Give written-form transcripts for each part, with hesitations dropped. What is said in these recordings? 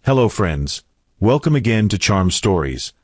Hello friends, welcome again to Charm Stories.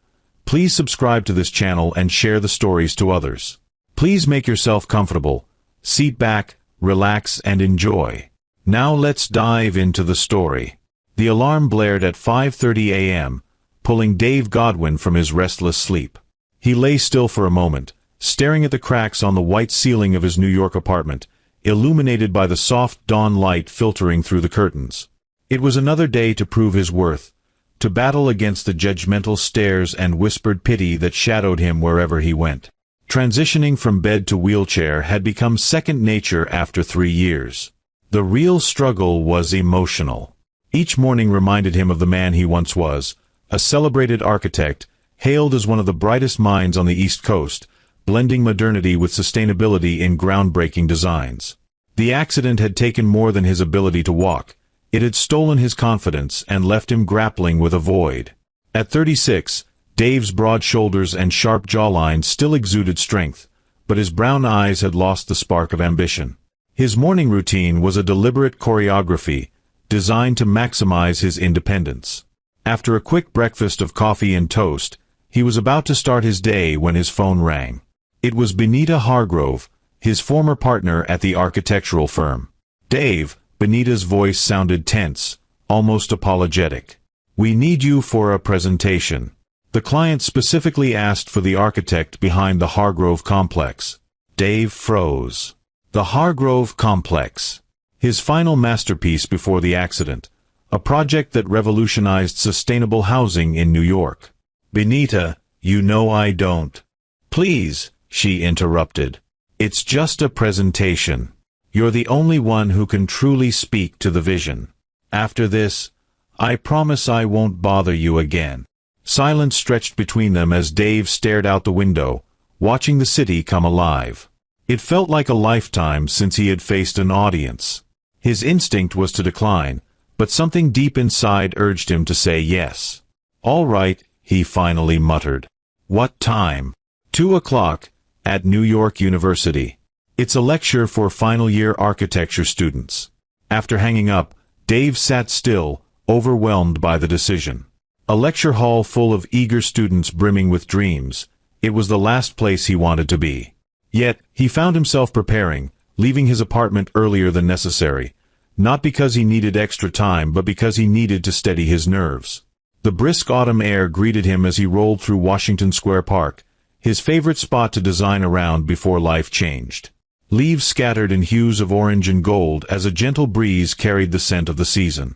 Please subscribe to this channel and share the stories to others. Please make yourself comfortable, sit back, relax and enjoy. Now let's dive into the story. The alarm blared at 5:30 a.m., pulling Dave Godwin from his restless sleep. He lay still for a moment, staring at the cracks on the white ceiling of his New York apartment, illuminated by the soft dawn light filtering through the curtains. It was another day to prove his worth, to battle against the judgmental stares and whispered pity that shadowed him wherever he went. Transitioning from bed to wheelchair had become second nature after 3 years. The real struggle was emotional. Each morning reminded him of the man he once was, a celebrated architect, hailed as one of the brightest minds on the East Coast, blending modernity with sustainability in groundbreaking designs. The accident had taken more than his ability to walk. It had stolen his confidence and left him grappling with a void. At 36, Dave's broad shoulders and sharp jawline still exuded strength, but his brown eyes had lost the spark of ambition. His morning routine was a deliberate choreography, designed to maximize his independence. After a quick breakfast of coffee and toast, he was about to start his day when his phone rang. It was Benita Hargrove, his former partner at the architectural firm. "Dave," Benita's voice sounded tense, almost apologetic. "We need you for a presentation." The client specifically asked for the architect behind the Hargrove complex. Dave froze. The Hargrove complex. His final masterpiece before the accident. A project that revolutionized sustainable housing in New York. "Benita, you know I don't." "Please," she interrupted. "It's just a presentation. You're the only one who can truly speak to the vision. After this, I promise I won't bother you again." Silence stretched between them as Dave stared out the window, watching the city come alive. It felt like a lifetime since he had faced an audience. His instinct was to decline, but something deep inside urged him to say yes. "All right," he finally muttered. "What time?" 2 o'clock, at New York University. It's a lecture for final-year architecture students. After hanging up, Dave sat still, overwhelmed by the decision. A lecture hall full of eager students brimming with dreams. It was the last place he wanted to be. Yet, he found himself preparing, leaving his apartment earlier than necessary, not because he needed extra time but because he needed to steady his nerves. The brisk autumn air greeted him as he rolled through Washington Square Park, his favorite spot to design around before life changed. Leaves scattered in hues of orange and gold as a gentle breeze carried the scent of the season.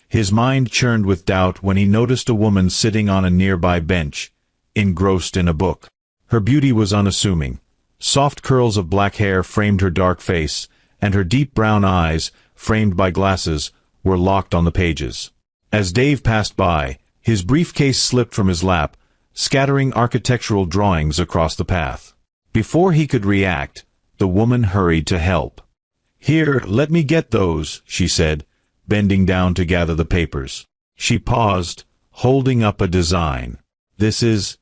His mind churned with doubt when he noticed a woman sitting on a nearby bench, engrossed in a book. Her beauty was unassuming. Soft curls of black hair framed her dark face, and her deep brown eyes, framed by glasses, were locked on the pages. As Dave passed by, his briefcase slipped from his lap, scattering architectural drawings across the path. Before he could react, the woman hurried to help. "Here, let me get those," she said, bending down to gather the papers. She paused, holding up a design. "This is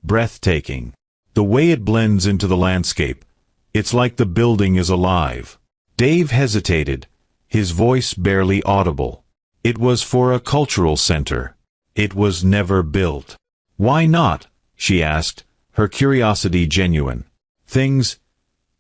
breathtaking. The way it blends into the landscape. It's like the building is alive." Dave hesitated, his voice barely audible. It was for a cultural center. It was never built. "Why not?" she asked, her curiosity genuine. "Things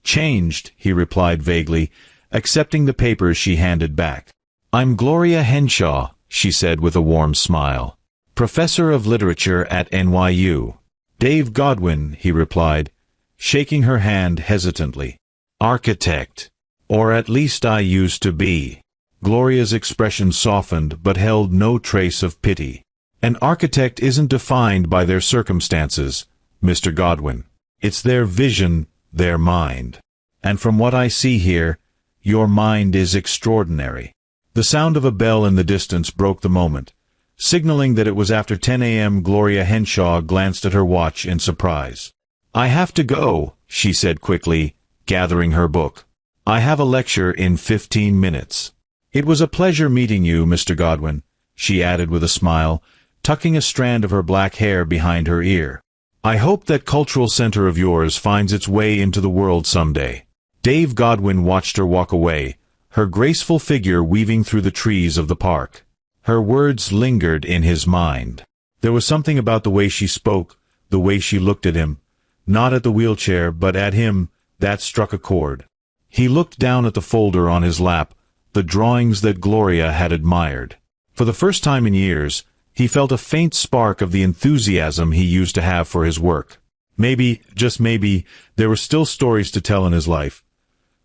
changed," he replied vaguely, accepting the papers she handed back. "I'm Gloria Henshaw," she said with a warm smile. "Professor of literature at NYU. "Dave Godwin," he replied, shaking her hand hesitantly. "Architect. Or at least I used to be." Gloria's expression softened but held no trace of pity. "An architect isn't defined by their circumstances, Mr. Godwin. It's their vision, their mind. And from what I see here, your mind is extraordinary." The sound of a bell in the distance broke the moment. Signaling that it was after 10 a.m., Gloria Henshaw glanced at her watch in surprise. "I have to go," she said quickly, gathering her book. "I have a lecture in 15 minutes. "It was a pleasure meeting you, Mr. Godwin," she added with a smile, tucking a strand of her black hair behind her ear. "I hope that cultural center of yours finds its way into the world someday." Dave Godwin watched her walk away, her graceful figure weaving through the trees of the park. Her words lingered in his mind. There was something about the way she spoke, the way she looked at him, not at the wheelchair but at him, that struck a chord. He looked down at the folder on his lap, the drawings that Gloria had admired. For the first time in years, he felt a faint spark of the enthusiasm he used to have for his work. Maybe, just maybe, there were still stories to tell in his life.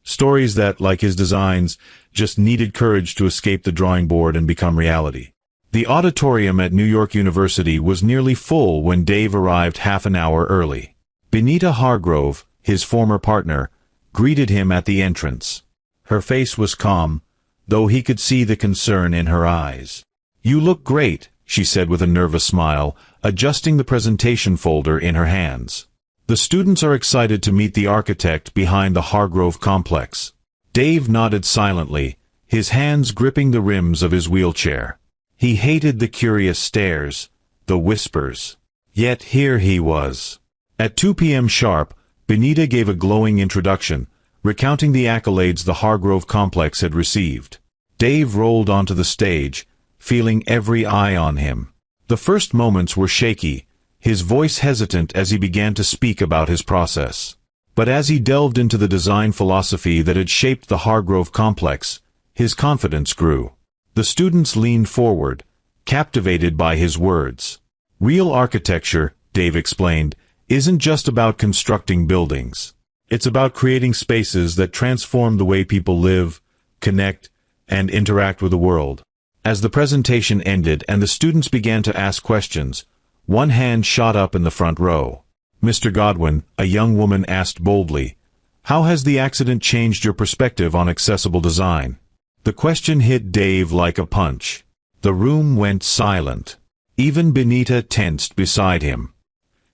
Stories that, like his designs, just needed courage to escape the drawing board and become reality. The auditorium at New York University was nearly full when Dave arrived half an hour early. Benita Hargrove, his former partner, greeted him at the entrance. Her face was calm, though he could see the concern in her eyes. "You look great," she said with a nervous smile, adjusting the presentation folder in her hands. "The students are excited to meet the architect behind the Hargrove complex." Dave nodded silently, his hands gripping the rims of his wheelchair. He hated the curious stares, the whispers. Yet here he was. At 2 p.m. sharp, Benita gave a glowing introduction, recounting the accolades the Hargrove complex had received. Dave rolled onto the stage, feeling every eye on him. The first moments were shaky, his voice hesitant as he began to speak about his process. But as he delved into the design philosophy that had shaped the Hargrove complex, his confidence grew. The students leaned forward, captivated by his words. "Real architecture," Dave explained, "isn't just about constructing buildings. It's about creating spaces that transform the way people live, connect, and interact with the world." As the presentation ended and the students began to ask questions, one hand shot up in the front row. "Mr. Godwin," a young woman asked boldly, "how has the accident changed your perspective on accessible design?" The question hit Dave like a punch. The room went silent. Even Benita tensed beside him.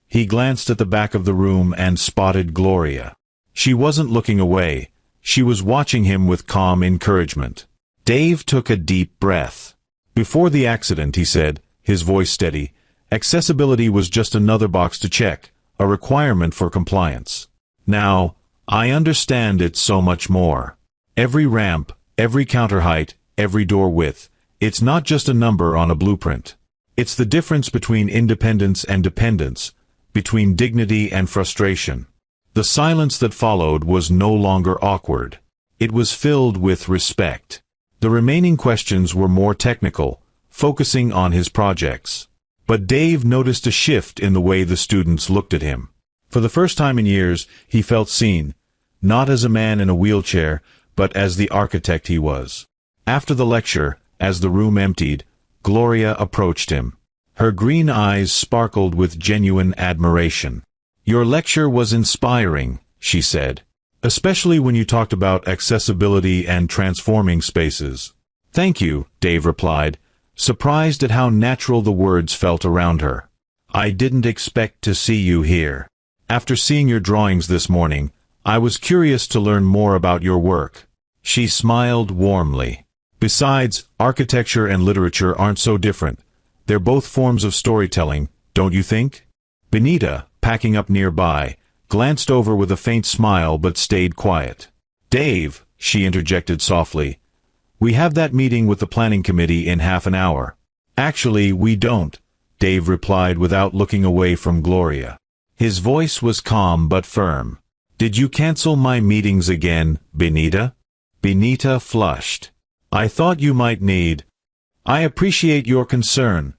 He glanced at the back of the room and spotted Gloria. She wasn't looking away. She was watching him with calm encouragement. Dave took a deep breath. "Before the accident," he said, his voice steady, "accessibility was just another box to check, a requirement for compliance. Now, I understand it's so much more. Every ramp, every counter height, every door width, it's not just a number on a blueprint. It's the difference between independence and dependence, between dignity and frustration." The silence that followed was no longer awkward. It was filled with respect. The remaining questions were more technical, focusing on his projects. But Dave noticed a shift in the way the students looked at him. For the first time in years, he felt seen, not as a man in a wheelchair, but as the architect he was. After the lecture, as the room emptied, Gloria approached him. Her green eyes sparkled with genuine admiration. "Your lecture was inspiring," she said, "especially when you talked about accessibility and transforming spaces." "Thank you," Dave replied, surprised at how natural the words felt around her. "I didn't expect to see you here. After seeing your drawings this morning, I was curious to learn more about your work." She smiled warmly. "Besides, architecture and literature aren't so different. They're both forms of storytelling, don't you think?" Benita, packing up nearby, glanced over with a faint smile but stayed quiet. "Dave," she interjected softly, "we have that meeting with the planning committee in half an hour." "Actually, we don't," Dave replied without looking away from Gloria. His voice was calm but firm. "Did you cancel my meetings again, Benita?" Benita flushed. "I thought you might need—" "I appreciate your concern,"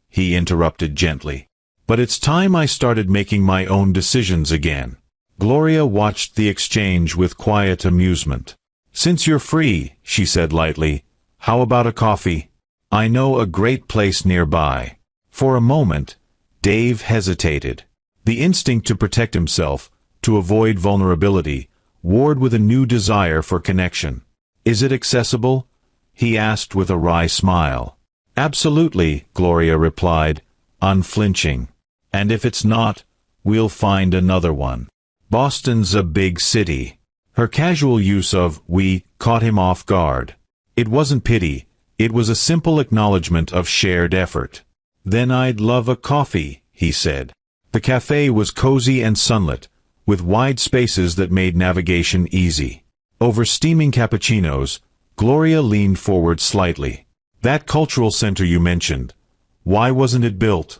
he interrupted gently. "But it's time I started making my own decisions again." Gloria watched the exchange with quiet amusement. "Since you're free," she said lightly, "how about a coffee? I know a great place nearby." For a moment, Dave hesitated. The instinct to protect himself, to avoid vulnerability, warred with a new desire for connection. "Is it accessible?" he asked with a wry smile. "Absolutely," Gloria replied, unflinching. "And if it's not, we'll find another one. Boston's a big city." Her casual use of "we" caught him off guard. It wasn't pity, it was a simple acknowledgement of shared effort. "Then I'd love a coffee," he said. The cafe was cozy and sunlit, with wide spaces that made navigation easy. Over steaming cappuccinos, Gloria leaned forward slightly. That cultural center you mentioned. Why wasn't it built?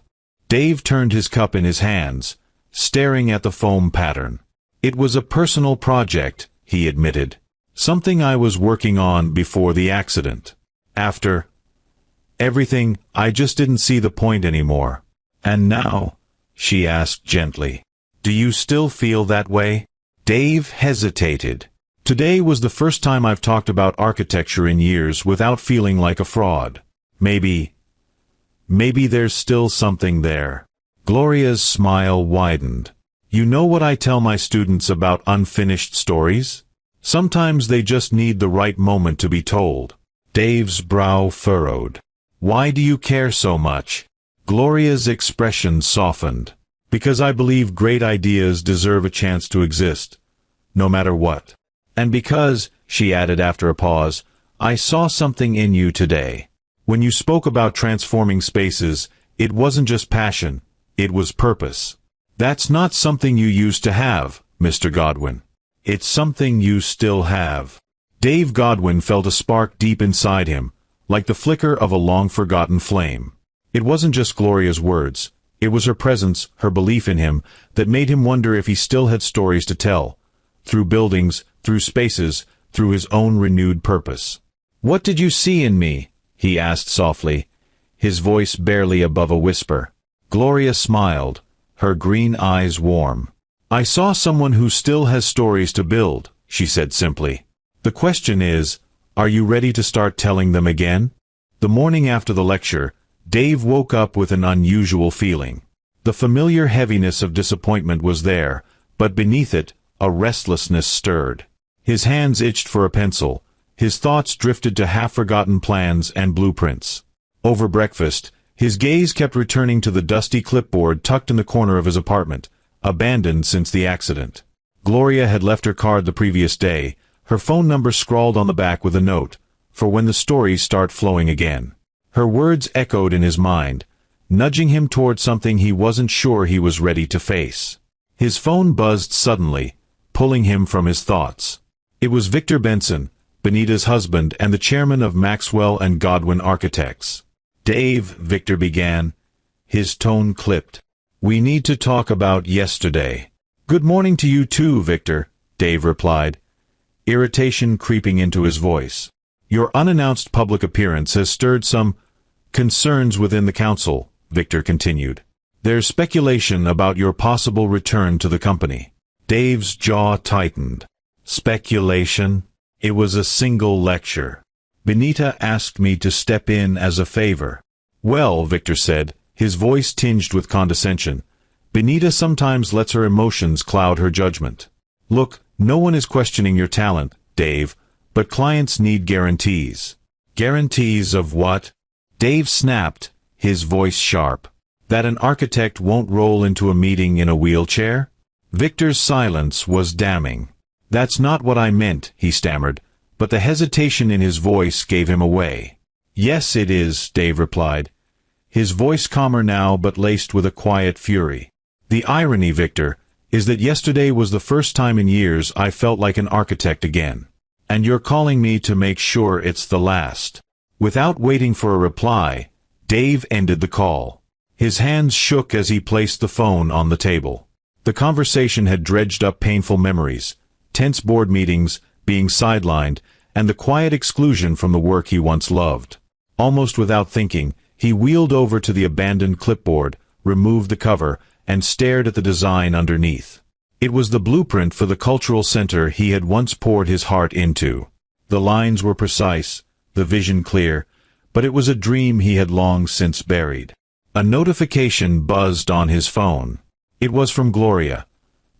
Dave turned his cup in his hands, staring at the foam pattern. It was a personal project, he admitted. Something I was working on before the accident. After everything, I just didn't see the point anymore. And now? She asked gently. Do you still feel that way? Dave hesitated. Today was the first time I've talked about architecture in years without feeling like a fraud. Maybe there's still something there. Gloria's smile widened. You know what I tell my students about unfinished stories? Sometimes they just need the right moment to be told. Dave's brow furrowed. Why do you care so much? Gloria's expression softened. Because I believe great ideas deserve a chance to exist, no matter what. And because, she added after a pause, I saw something in you today. When you spoke about transforming spaces, it wasn't just passion, it was purpose. That's not something you used to have, Mr. Godwin. It's something you still have. Dave Godwin felt a spark deep inside him, like the flicker of a long-forgotten flame. It wasn't just Gloria's words, it was her presence, her belief in him, that made him wonder if he still had stories to tell. Through buildings, through spaces, through his own renewed purpose. What did you see in me? He asked softly, his voice barely above a whisper. Gloria smiled, her green eyes warm. I saw someone who still has stories to build, she said simply. The question is, are you ready to start telling them again? The morning after the lecture, Dave woke up with an unusual feeling. The familiar heaviness of disappointment was there, but beneath it, a restlessness stirred. His hands itched for a pencil, his thoughts drifted to half-forgotten plans and blueprints. Over breakfast, his gaze kept returning to the dusty clipboard tucked in the corner of his apartment, abandoned since the accident. Gloria had left her card the previous day, her phone number scrawled on the back with a note, for when the stories start flowing again. Her words echoed in his mind, nudging him toward something he wasn't sure he was ready to face. His phone buzzed suddenly, pulling him from his thoughts. It was Victor Benson, Benita's husband and the chairman of Maxwell and Godwin Architects. Dave, Victor began. His tone clipped. We need to talk about yesterday. Good morning to you too, Victor, Dave replied, irritation creeping into his voice. Your unannounced public appearance has stirred some concerns within the council, Victor continued. There's speculation about your possible return to the company. Dave's jaw tightened. Speculation? It was a single lecture. Benita asked me to step in as a favor. Well, Victor said, his voice tinged with condescension, Benita sometimes lets her emotions cloud her judgment. Look, no one is questioning your talent, Dave, but clients need guarantees. Guarantees of what? Dave snapped, his voice sharp. That an architect won't roll into a meeting in a wheelchair? Victor's silence was damning. That's not what I meant, he stammered, but the hesitation in his voice gave him away. Yes, it is, Dave replied, his voice calmer now but laced with a quiet fury. The irony, Victor, is that yesterday was the first time in years I felt like an architect again. And you're calling me to make sure it's the last. Without waiting for a reply, Dave ended the call. His hands shook as he placed the phone on the table. The conversation had dredged up painful memories, tense board meetings, being sidelined, and the quiet exclusion from the work he once loved. Almost without thinking, he wheeled over to the abandoned clipboard, removed the cover, and stared at the design underneath. It was the blueprint for the cultural center he had once poured his heart into. The lines were precise, the vision clear, but it was a dream he had long since buried. A notification buzzed on his phone. It was from Gloria.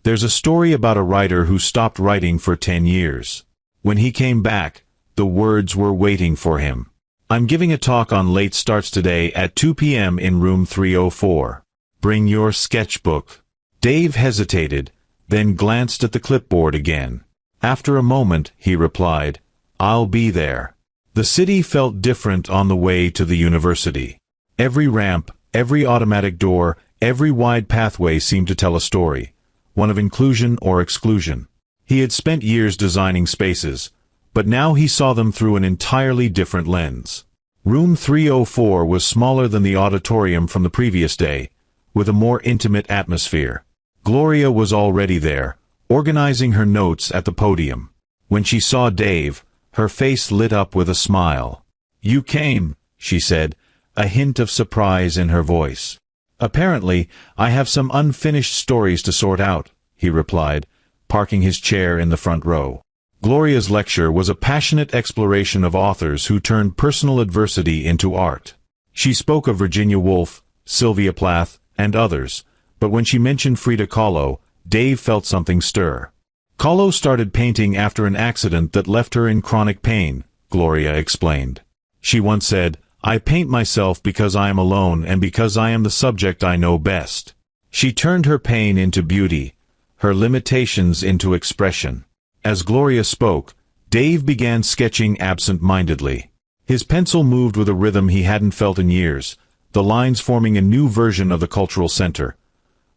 There's a story about a writer who stopped writing for 10 years. When he came back, the words were waiting for him. I'm giving a talk on late starts today at 2 p.m. in room 304. Bring your sketchbook. Dave hesitated, then glanced at the clipboard again. After a moment, he replied, I'll be there. The city felt different on the way to the university. Every ramp, every automatic door, every wide pathway seemed to tell a story, one of inclusion or exclusion. He had spent years designing spaces, but now he saw them through an entirely different lens. Room 304 was smaller than the auditorium from the previous day, with a more intimate atmosphere. Gloria was already there, organizing her notes at the podium. When she saw Dave, her face lit up with a smile. "You came," she said, a hint of surprise in her voice. "Apparently, I have some unfinished stories to sort out," he replied, parking his chair in the front row. Gloria's lecture was a passionate exploration of authors who turned personal adversity into art. She spoke of Virginia Woolf, Sylvia Plath, and others, but when she mentioned Frida Kahlo, Dave felt something stir. "Kahlo started painting after an accident that left her in chronic pain," Gloria explained. "She once said, 'I paint myself because I am alone and because I am the subject I know best.' She turned her pain into beauty, her limitations into expression." As Gloria spoke, Dave began sketching absent-mindedly. His pencil moved with a rhythm he hadn't felt in years, the lines forming a new version of the cultural center.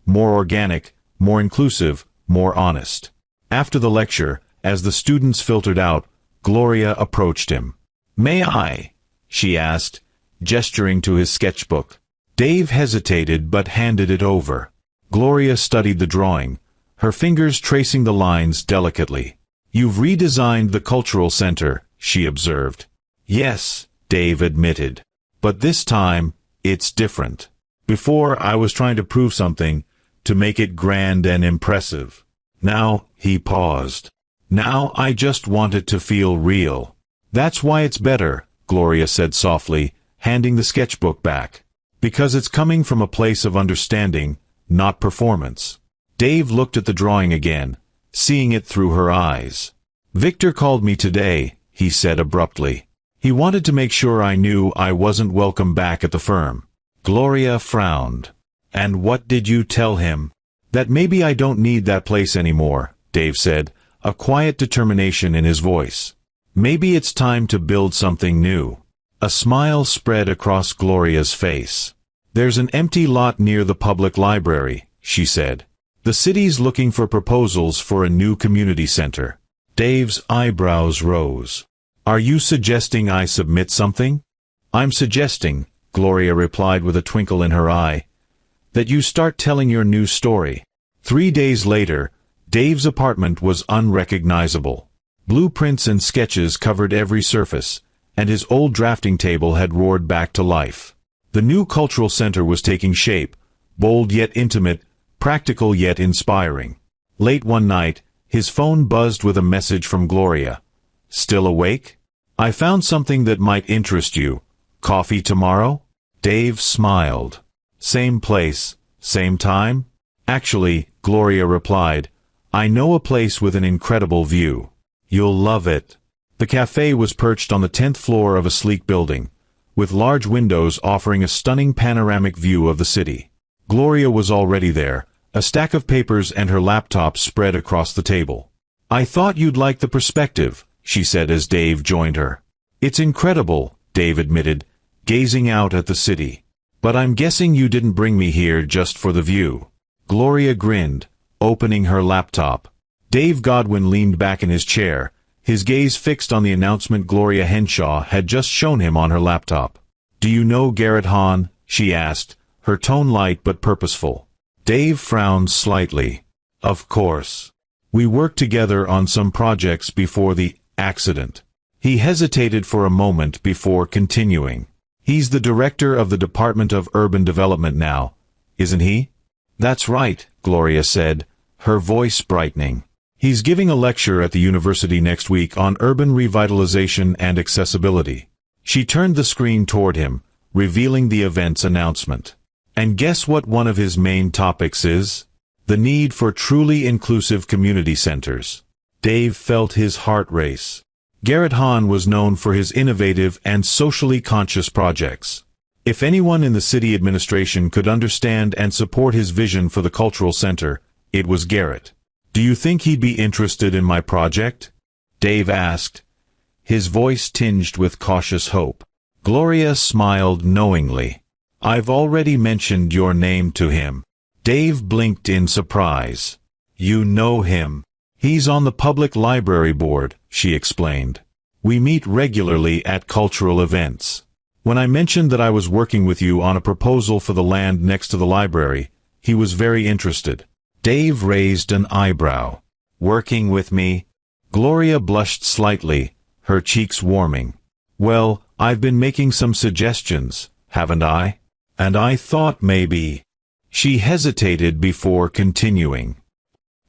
More organic, more inclusive, more honest. After the lecture, as the students filtered out, Gloria approached him. "May I?" she asked, gesturing to his sketchbook. Dave hesitated but handed it over. Gloria studied the drawing, her fingers tracing the lines delicately. "You've redesigned the cultural center," she observed. "Yes," Dave admitted. "But this time, it's different. Before, I was trying to prove something, to make it grand and impressive. Now," he paused. "Now I just want it to feel real." "That's why it's better," Gloria said softly, handing the sketchbook back. "Because it's coming from a place of understanding, not performance." Dave looked at the drawing again, seeing it through her eyes. "Victor called me today," he said abruptly. "He wanted to make sure I knew I wasn't welcome back at the firm." Gloria frowned. "And what did you tell him?" "That maybe I don't need that place anymore," Dave said, a quiet determination in his voice. "Maybe it's time to build something new." A smile spread across Gloria's face. "There's an empty lot near the public library," she said. "The city's looking for proposals for a new community center." Dave's eyebrows rose. "Are you suggesting I submit something?" "I'm suggesting," Gloria replied with a twinkle in her eye, "that you start telling your new story." 3 days later, Dave's apartment was unrecognizable. Blueprints and sketches covered every surface, and his old drafting table had roared back to life. The new cultural center was taking shape, bold yet intimate, practical yet inspiring. Late one night, his phone buzzed with a message from Gloria. "Still awake? I found something that might interest you. Coffee tomorrow?" Dave smiled. "Same place, same time?" "Actually," Gloria replied, "I know a place with an incredible view. You'll love it." The cafe was perched on the 10th floor of a sleek building, with large windows offering a stunning panoramic view of the city. Gloria was already there, a stack of papers and her laptop spread across the table. "I thought you'd like the perspective," she said as Dave joined her. "It's incredible," Dave admitted, gazing out at the city. "But I'm guessing you didn't bring me here just for the view." Gloria grinned, opening her laptop. Dave Godwin leaned back in his chair, his gaze fixed on the announcement Gloria Henshaw had just shown him on her laptop. "Do you know Garrett Hahn?" she asked, her tone light but purposeful. Dave frowned slightly. "Of course. We worked together on some projects before the accident." He hesitated for a moment before continuing. "He's the director of the Department of Urban Development now, isn't he?" "That's right," Gloria said, her voice brightening. "He's giving a lecture at the university next week on urban revitalization and accessibility." She turned the screen toward him, revealing the event's announcement. "And guess what one of his main topics is? The need for truly inclusive community centers." Dave felt his heart race. Garrett Hahn was known for his innovative and socially conscious projects. If anyone in the city administration could understand and support his vision for the cultural center, it was Garrett. "Do you think he'd be interested in my project?" Dave asked, his voice tinged with cautious hope. Gloria smiled knowingly. "I've already mentioned your name to him." Dave blinked in surprise. "You know him?" "He's on the public library board," she explained. "We meet regularly at cultural events." When I mentioned that I was working with you on a proposal for the land next to the library, he was very interested. Dave raised an eyebrow. Working with me? Gloria blushed slightly, her cheeks warming. Well, I've been making some suggestions, haven't I? And I thought maybe... She hesitated before continuing.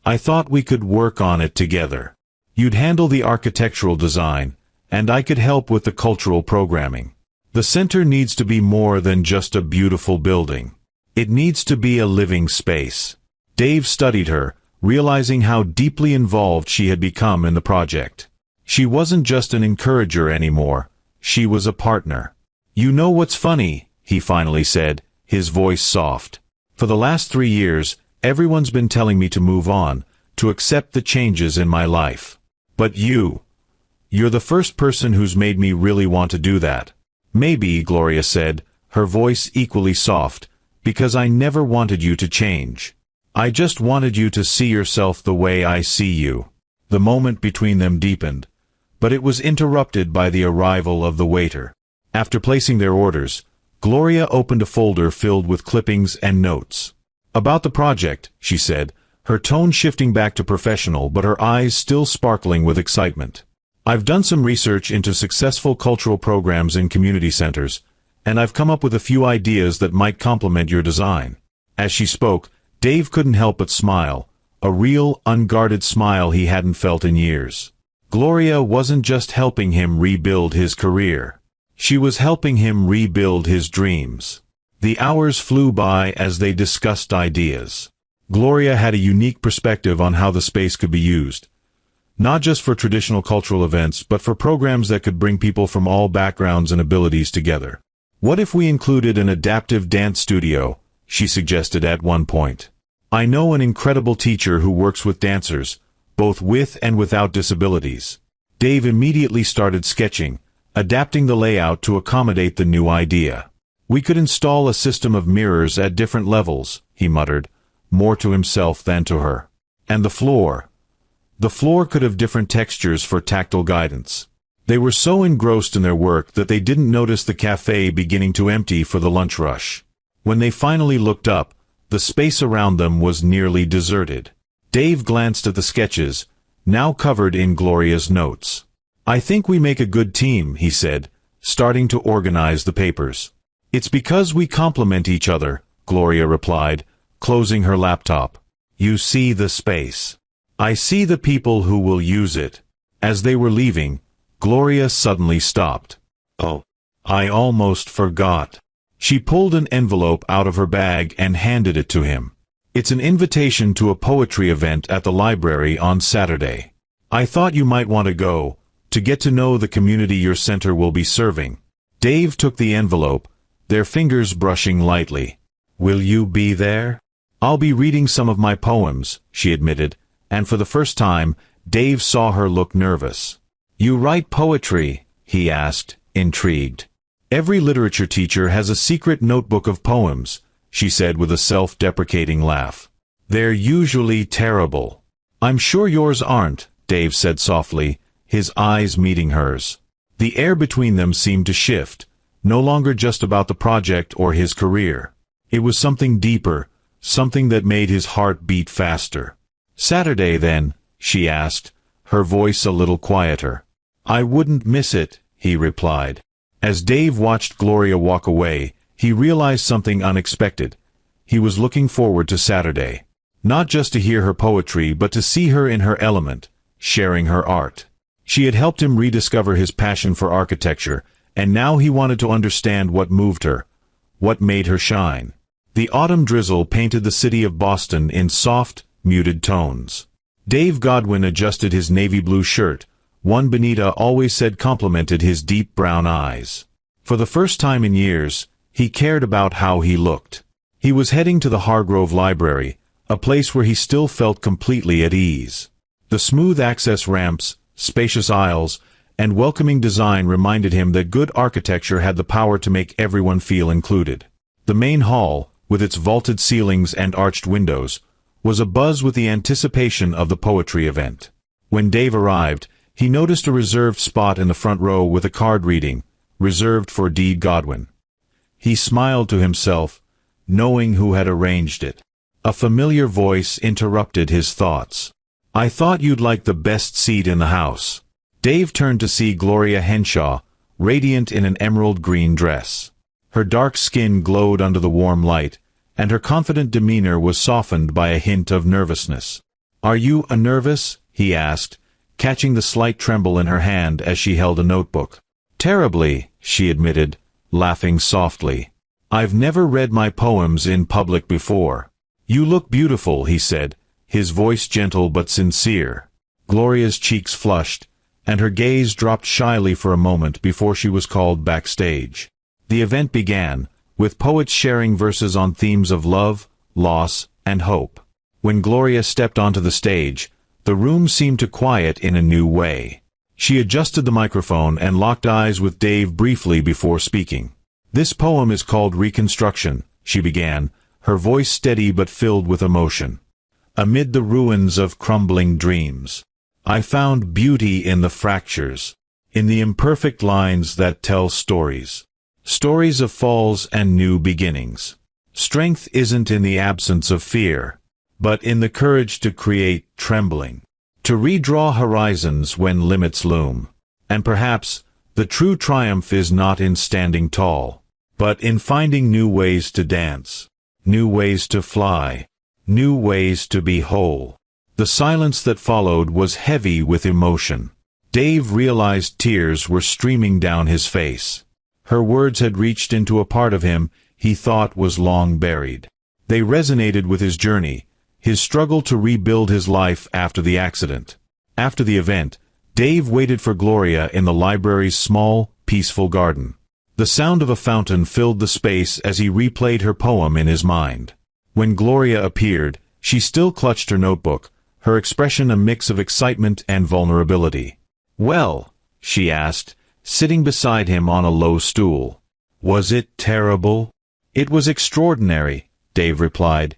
I thought we could work on it together. You'd handle the architectural design, and I could help with the cultural programming. The center needs to be more than just a beautiful building. It needs to be a living space. Dave studied her, realizing how deeply involved she had become in the project. She wasn't just an encourager anymore, she was a partner. You know what's funny, he finally said, his voice soft. For the last 3 years, everyone's been telling me to move on, to accept the changes in my life. But you're the first person who's made me really want to do that. Maybe, Gloria said, her voice equally soft, because I never wanted you to change. I just wanted you to see yourself the way I see you. The moment between them deepened, but it was interrupted by the arrival of the waiter. After placing their orders, Gloria opened a folder filled with clippings and notes. About the project, she said, her tone shifting back to professional but her eyes still sparkling with excitement. I've done some research into successful cultural programs in community centers, and I've come up with a few ideas that might complement your design. As she spoke, Dave couldn't help but smile, a real, unguarded smile he hadn't felt in years. Gloria wasn't just helping him rebuild his career. She was helping him rebuild his dreams. The hours flew by as they discussed ideas. Gloria had a unique perspective on how the space could be used. Not just for traditional cultural events, but for programs that could bring people from all backgrounds and abilities together. What if we included an adaptive dance studio? She suggested at one point. I know an incredible teacher who works with dancers, both with and without disabilities. Dave immediately started sketching, adapting the layout to accommodate the new idea. We could install a system of mirrors at different levels, he muttered, more to himself than to her. And the floor. The floor could have different textures for tactile guidance. They were so engrossed in their work that they didn't notice the cafe beginning to empty for the lunch rush. When they finally looked up, the space around them was nearly deserted. Dave glanced at the sketches, now covered in Gloria's notes. I think we make a good team, he said, starting to organize the papers. It's because we complement each other, Gloria replied, closing her laptop. You see the space. I see the people who will use it. As they were leaving, Gloria suddenly stopped. Oh, I almost forgot. She pulled an envelope out of her bag and handed it to him. It's an invitation to a poetry event at the library on Saturday. I thought you might want to go, to get to know the community your center will be serving. Dave took the envelope, their fingers brushing lightly. Will you be there? I'll be reading some of my poems, she admitted, and for the first time, Dave saw her look nervous. You write poetry? He asked, intrigued. Every literature teacher has a secret notebook of poems, she said with a self-deprecating laugh. They're usually terrible. I'm sure yours aren't, Dave said softly, his eyes meeting hers. The air between them seemed to shift, no longer just about the project or his career. It was something deeper, something that made his heart beat faster. Saturday, then? She asked, her voice a little quieter. I wouldn't miss it, he replied. As Dave watched Gloria walk away, he realized something unexpected. He was looking forward to Saturday. Not just to hear her poetry, but to see her in her element, sharing her art. She had helped him rediscover his passion for architecture, and now he wanted to understand what moved her, what made her shine. The autumn drizzle painted the city of Boston in soft, muted tones. Dave Godwin adjusted his navy blue shirt, one Benita always said complimented his deep brown eyes. For the first time in years, he cared about how he looked. He was heading to the Hargrove Library, a place where he still felt completely at ease. The smooth access ramps, spacious aisles, and welcoming design reminded him that good architecture had the power to make everyone feel included. The main hall, with its vaulted ceilings and arched windows, was abuzz with the anticipation of the poetry event. When Dave arrived, he noticed a reserved spot in the front row with a card reading, reserved for D. Godwin. He smiled to himself, knowing who had arranged it. A familiar voice interrupted his thoughts. "I thought you'd like the best seat in the house." Dave turned to see Gloria Henshaw, radiant in an emerald green dress. Her dark skin glowed under the warm light, and her confident demeanor was softened by a hint of nervousness. "Are you nervous?" he asked, catching the slight tremble in her hand as she held a notebook. "Terribly," she admitted, laughing softly. "I've never read my poems in public before." "You look beautiful," he said, his voice gentle but sincere. Gloria's cheeks flushed, and her gaze dropped shyly for a moment before she was called backstage. The event began, with poets sharing verses on themes of love, loss, and hope. When Gloria stepped onto the stage, the room seemed to quiet in a new way. She adjusted the microphone and locked eyes with Dave briefly before speaking. "This poem is called Reconstruction," she began, her voice steady but filled with emotion. "Amid the ruins of crumbling dreams, I found beauty in the fractures, in the imperfect lines that tell stories. Stories of falls and new beginnings. Strength isn't in the absence of fear, but in the courage to create trembling, to redraw horizons when limits loom. And perhaps the true triumph is not in standing tall, but in finding new ways to dance, new ways to fly, new ways to be whole." The silence that followed was heavy with emotion. Dave realized tears were streaming down his face. Her words had reached into a part of him he thought was long buried. They resonated with his journey, his struggle to rebuild his life after the accident. After the event, Dave waited for Gloria in the library's small, peaceful garden. The sound of a fountain filled the space as he replayed her poem in his mind. When Gloria appeared, she still clutched her notebook, her expression a mix of excitement and vulnerability. "Well," she asked, sitting beside him on a low stool. "Was it terrible?" "It was extraordinary," Dave replied,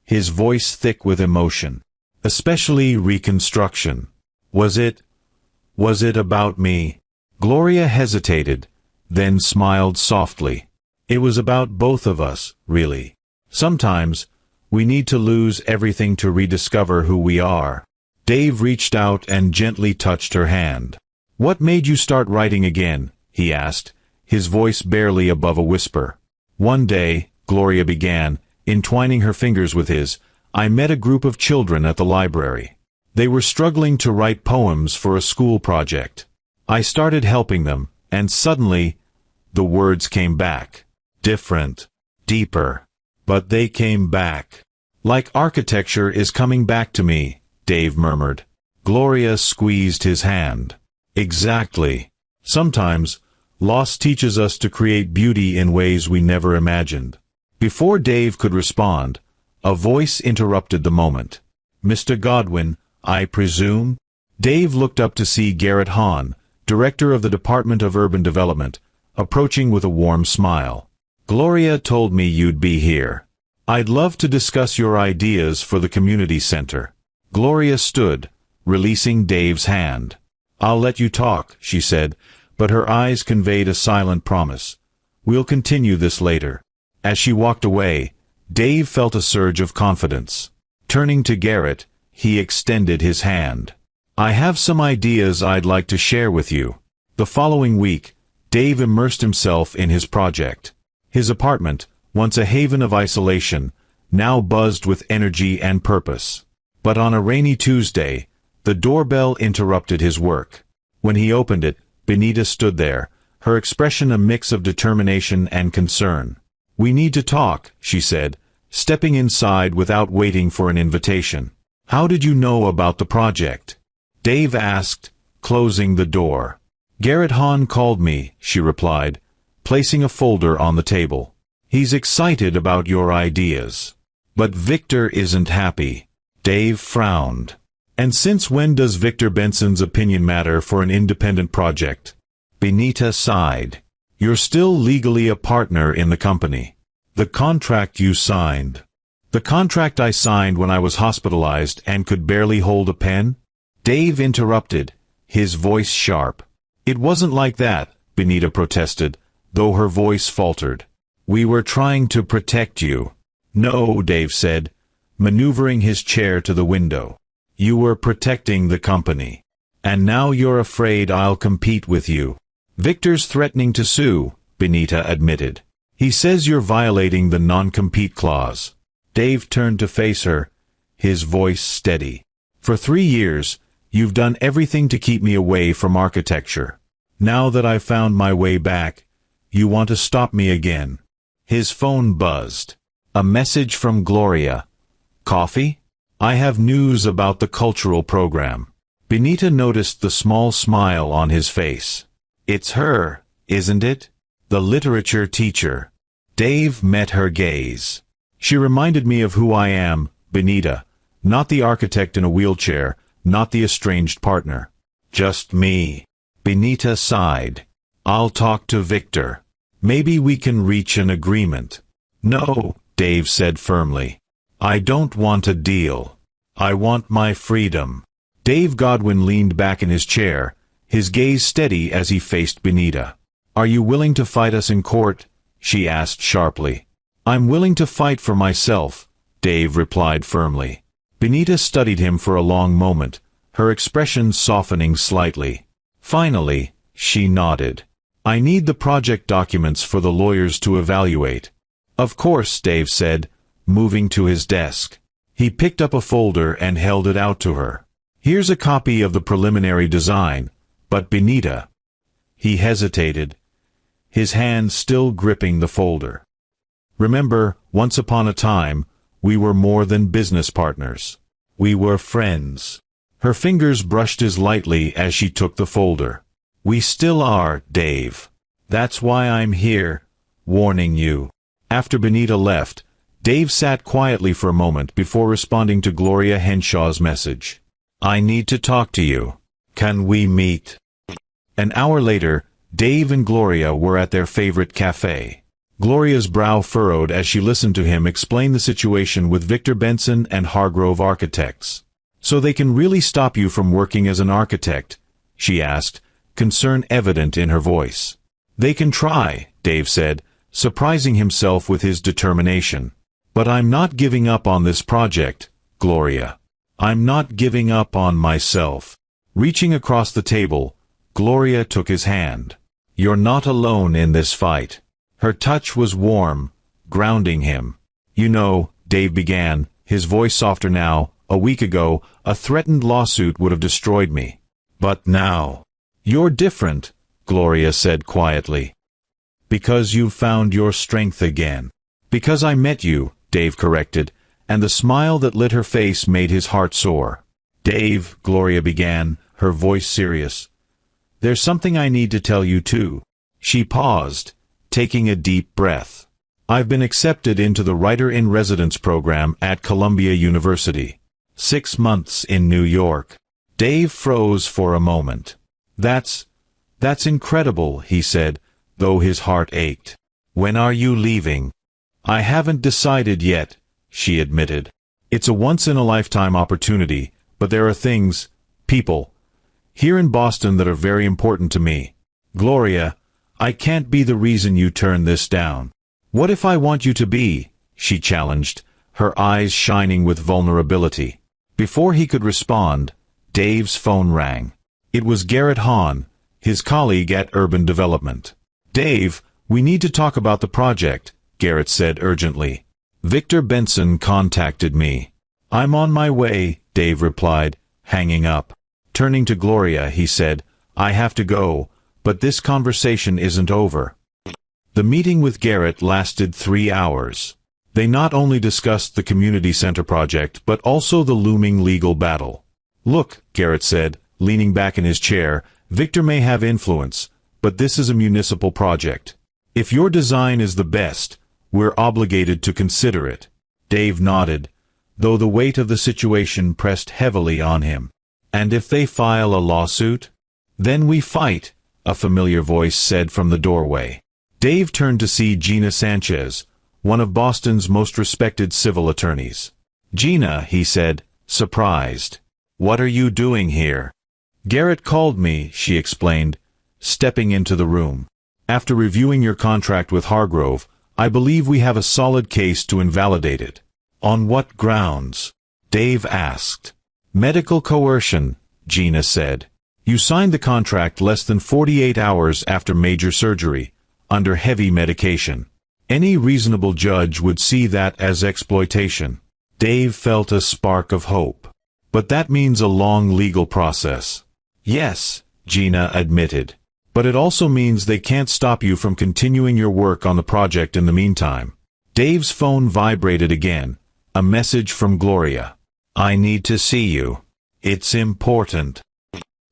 his voice thick with emotion. "Especially Reconstruction." Was it about me?" Gloria hesitated, then smiled softly. "It was about both of us, really. Sometimes we need to lose everything to rediscover who we are." Dave reached out and gently touched her hand. "What made you start writing again?" he asked, his voice barely above a whisper. "One day," Gloria began, entwining her fingers with his, "I met a group of children at the library. They were struggling to write poems for a school project. I started helping them, and suddenly, the words came back. Different. Deeper. But they came back. Like architecture is coming back to me," Dave murmured. Gloria squeezed his hand. "Exactly. Sometimes, loss teaches us to create beauty in ways we never imagined." Before Dave could respond, a voice interrupted the moment. "Mr. Godwin, I presume?" Dave looked up to see Garrett Hahn, director of the Department of Urban Development, approaching with a warm smile. "Gloria told me you'd be here. I'd love to discuss your ideas for the community center." Gloria stood, releasing Dave's hand. "I'll let you talk," she said, but her eyes conveyed a silent promise. "We'll continue this later." As she walked away, Dave felt a surge of confidence. Turning to Garrett, he extended his hand. "I have some ideas I'd like to share with you." The following week, Dave immersed himself in his project. His apartment, once a haven of isolation, now buzzed with energy and purpose. But on a rainy Tuesday, the doorbell interrupted his work. When he opened it, Benita stood there, her expression a mix of determination and concern. "We need to talk," she said, stepping inside without waiting for an invitation. "How did you know about the project?" Dave asked, closing the door. "Garrett Hahn called me," she replied, placing a folder on the table. "He's excited about your ideas. But Victor isn't happy." Dave frowned. "And since when does Victor Benson's opinion matter for an independent project?" Benita sighed. "You're still legally a partner in the company. The contract you signed." "The contract I signed when I was hospitalized and could barely hold a pen?" Dave interrupted, his voice sharp. "It wasn't like that," Benita protested, though her voice faltered. "We were trying to protect you." "No," Dave said, maneuvering his chair to the window. "You were protecting the company. And now you're afraid I'll compete with you." "Victor's threatening to sue," Benita admitted. "He says you're violating the non-compete clause." Dave turned to face her, his voice steady. "For 3 years, you've done everything to keep me away from architecture. Now that I've found my way back, you want to stop me again." His phone buzzed. A message from Gloria. "Coffee? I have news about the cultural program." Benita noticed the small smile on his face. "It's her, isn't it? The literature teacher." Dave met her gaze. "She reminded me of who I am, Benita. Not the architect in a wheelchair, not the estranged partner. Just me." Benita sighed. "I'll talk to Victor. Maybe we can reach an agreement." "No," Dave said firmly. "I don't want a deal. I want my freedom." Dave Godwin leaned back in his chair, his gaze steady as he faced Benita. "Are you willing to fight us in court?" she asked sharply. "I'm willing to fight for myself," Dave replied firmly. Benita studied him for a long moment, her expression softening slightly. Finally, she nodded. "I need the project documents for the lawyers to evaluate." "Of course," Dave said, moving to his desk. He picked up a folder and held it out to her. "Here's a copy of the preliminary design, but Benita—" He hesitated, his hand still gripping the folder. "Remember, once upon a time, we were more than business partners. We were friends." Her fingers brushed as lightly as she took the folder. "We still are, Dave. That's why I'm here, warning you." After Benita left, Dave sat quietly for a moment before responding to Gloria Henshaw's message. "I need to talk to you. Can we meet?" An hour later, Dave and Gloria were at their favorite cafe. Gloria's brow furrowed as she listened to him explain the situation with Victor Benson and Hargrove Architects. "So they can really stop you from working as an architect?" she asked, concern evident in her voice. "They can try," Dave said, surprising himself with his determination. "But I'm not giving up on this project, Gloria. I'm not giving up on myself." Reaching across the table, Gloria took his hand. "You're not alone in this fight." Her touch was warm, grounding him. "You know," Dave began, his voice softer now, "a week ago, a threatened lawsuit would have destroyed me. But now, you're different," Gloria said quietly. "Because you've found your strength again." "Because I met you," Dave corrected, and the smile that lit her face made his heart soar. "Dave," Gloria began, her voice serious, "there's something I need to tell you too." She paused, taking a deep breath. "I've been accepted into the Writer-in-Residence program at Columbia University. 6 months in New York." Dave froze for a moment. That's incredible," he said, though his heart ached. "When are you leaving?" "I haven't decided yet," she admitted. "It's a once-in-a-lifetime opportunity, but there are things, people, here in Boston that are very important to me. Gloria, I can't be the reason you turn this down." "What if I want you to be?" she challenged, her eyes shining with vulnerability. Before he could respond, Dave's phone rang. It was Garrett Hahn, his colleague at Urban Development. "Dave, we need to talk about the project," Garrett said urgently. "Victor Benson contacted me." "I'm on my way," Dave replied, hanging up. Turning to Gloria, he said, "I have to go, but this conversation isn't over." The meeting with Garrett lasted 3 hours. They not only discussed the community center project but also the looming legal battle. "Look," Garrett said, leaning back in his chair, "Victor may have influence, but this is a municipal project. If your design is the best, we're obligated to consider it." Dave nodded, though the weight of the situation pressed heavily on him. "And if they file a lawsuit?" "Then we fight," a familiar voice said from the doorway. Dave turned to see Gina Sanchez, one of Boston's most respected civil attorneys. "Gina," he said, surprised. "What are you doing here?" "Garrett called me," she explained, stepping into the room. "After reviewing your contract with Hargrove, I believe we have a solid case to invalidate it." "On what grounds?" Dave asked. "Medical coercion," Gina said. "You signed the contract less than 48 hours after major surgery, under heavy medication. Any reasonable judge would see that as exploitation." Dave felt a spark of hope. "But that means a long legal process." "Yes," Gina admitted. "But it also means they can't stop you from continuing your work on the project in the meantime." Dave's phone vibrated again, a message from Gloria. "I need to see you. It's important."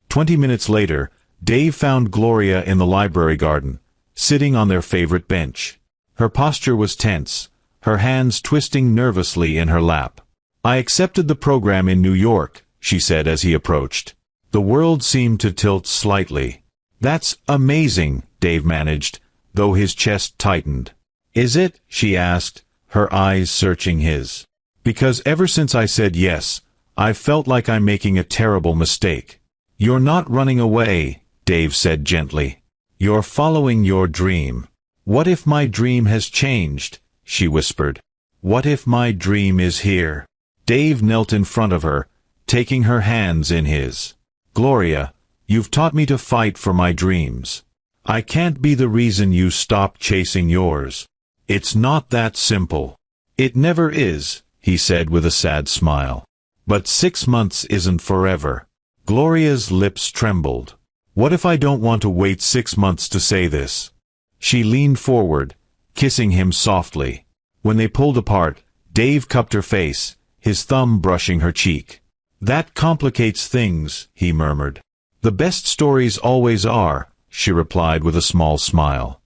20 minutes later, Dave found Gloria in the library garden, sitting on their favorite bench. Her posture was tense, her hands twisting nervously in her lap. "I accepted the program in New York," she said as he approached. The world seemed to tilt slightly. "That's amazing," Dave managed, though his chest tightened. "Is it?" she asked, her eyes searching his. "Because ever since I said yes, I've felt like I'm making a terrible mistake." "You're not running away," Dave said gently. "You're following your dream." "What if my dream has changed?" she whispered. "What if my dream is here?" Dave knelt in front of her, taking her hands in his. "Gloria, you've taught me to fight for my dreams. I can't be the reason you stop chasing yours. It's not that simple." "It never is," he said with a sad smile. "But 6 months isn't forever." Gloria's lips trembled. "What if I don't want to wait 6 months to say this?" She leaned forward, kissing him softly. When they pulled apart, Dave cupped her face, his thumb brushing her cheek. "That complicates things," he murmured. "The best stories always are," she replied with a small smile.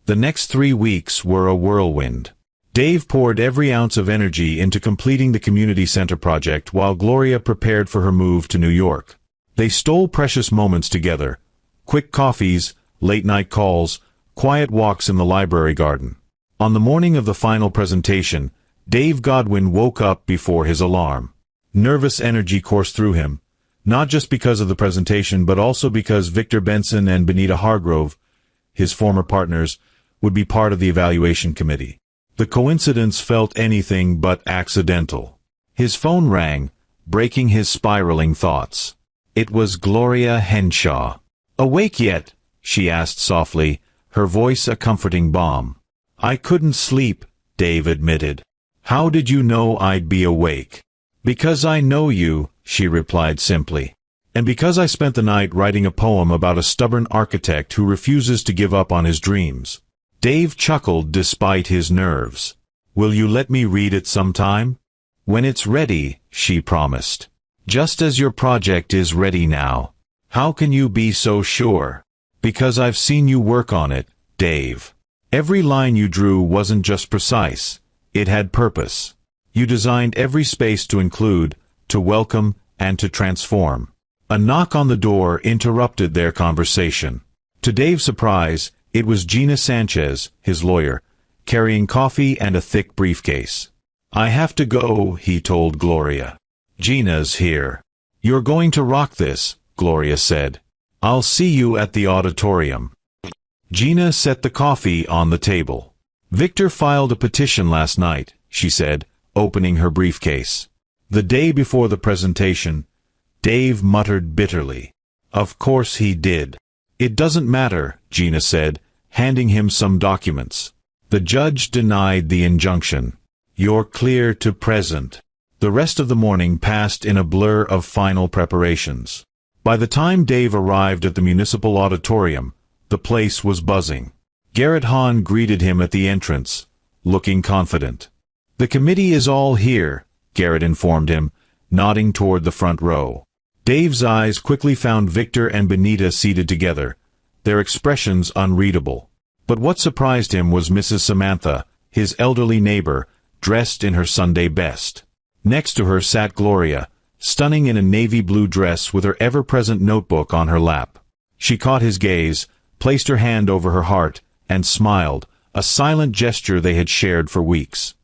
The next 3 weeks were a whirlwind. Dave poured every ounce of energy into completing the community center project while Gloria prepared for her move to New York. They stole precious moments together: quick coffees, late-night calls, quiet walks in the library garden. On the morning of the final presentation, Dave Godwin woke up before his alarm. Nervous energy coursed through him, not just because of the presentation but also because Victor Benson and Benita Hargrove, his former partners, would be part of the evaluation committee. The coincidence felt anything but accidental. His phone rang, breaking his spiraling thoughts. It was Gloria Henshaw. "Awake yet?" she asked softly, her voice a comforting balm. "I couldn't sleep," Dave admitted. "How did you know I'd be awake?" "Because I know you," she replied simply. "And because I spent the night writing a poem about a stubborn architect who refuses to give up on his dreams." Dave chuckled despite his nerves. "Will you let me read it sometime?" "When it's ready," she promised. "Just as your project is ready now." "How can you be so sure?" "Because I've seen you work on it, Dave. Every line you drew wasn't just precise, it had purpose. You designed every space to include, to welcome, and to transform." A knock on the door interrupted their conversation. To Dave's surprise, it was Gina Sanchez, his lawyer, carrying coffee and a thick briefcase. "I have to go," he told Gloria. "Gina's here." "You're going to rock this," Gloria said. "I'll see you at the auditorium." Gina set the coffee on the table. "Victor filed a petition last night," she said, opening her briefcase. "The day before the presentation." Dave muttered bitterly. "Of course he did." "It doesn't matter," Gina said, handing him some documents. "The judge denied the injunction. You're clear to present." The rest of the morning passed in a blur of final preparations. By the time Dave arrived at the municipal auditorium, the place was buzzing. Garrett Hahn greeted him at the entrance, looking confident. "The committee is all here," Garrett informed him, nodding toward the front row. Dave's eyes quickly found Victor and Benita seated together, their expressions unreadable. But what surprised him was Mrs. Samantha, his elderly neighbor, dressed in her Sunday best. Next to her sat Gloria, stunning in a navy blue dress with her ever-present notebook on her lap. She caught his gaze, placed her hand over her heart, and smiled, a silent gesture they had shared for weeks.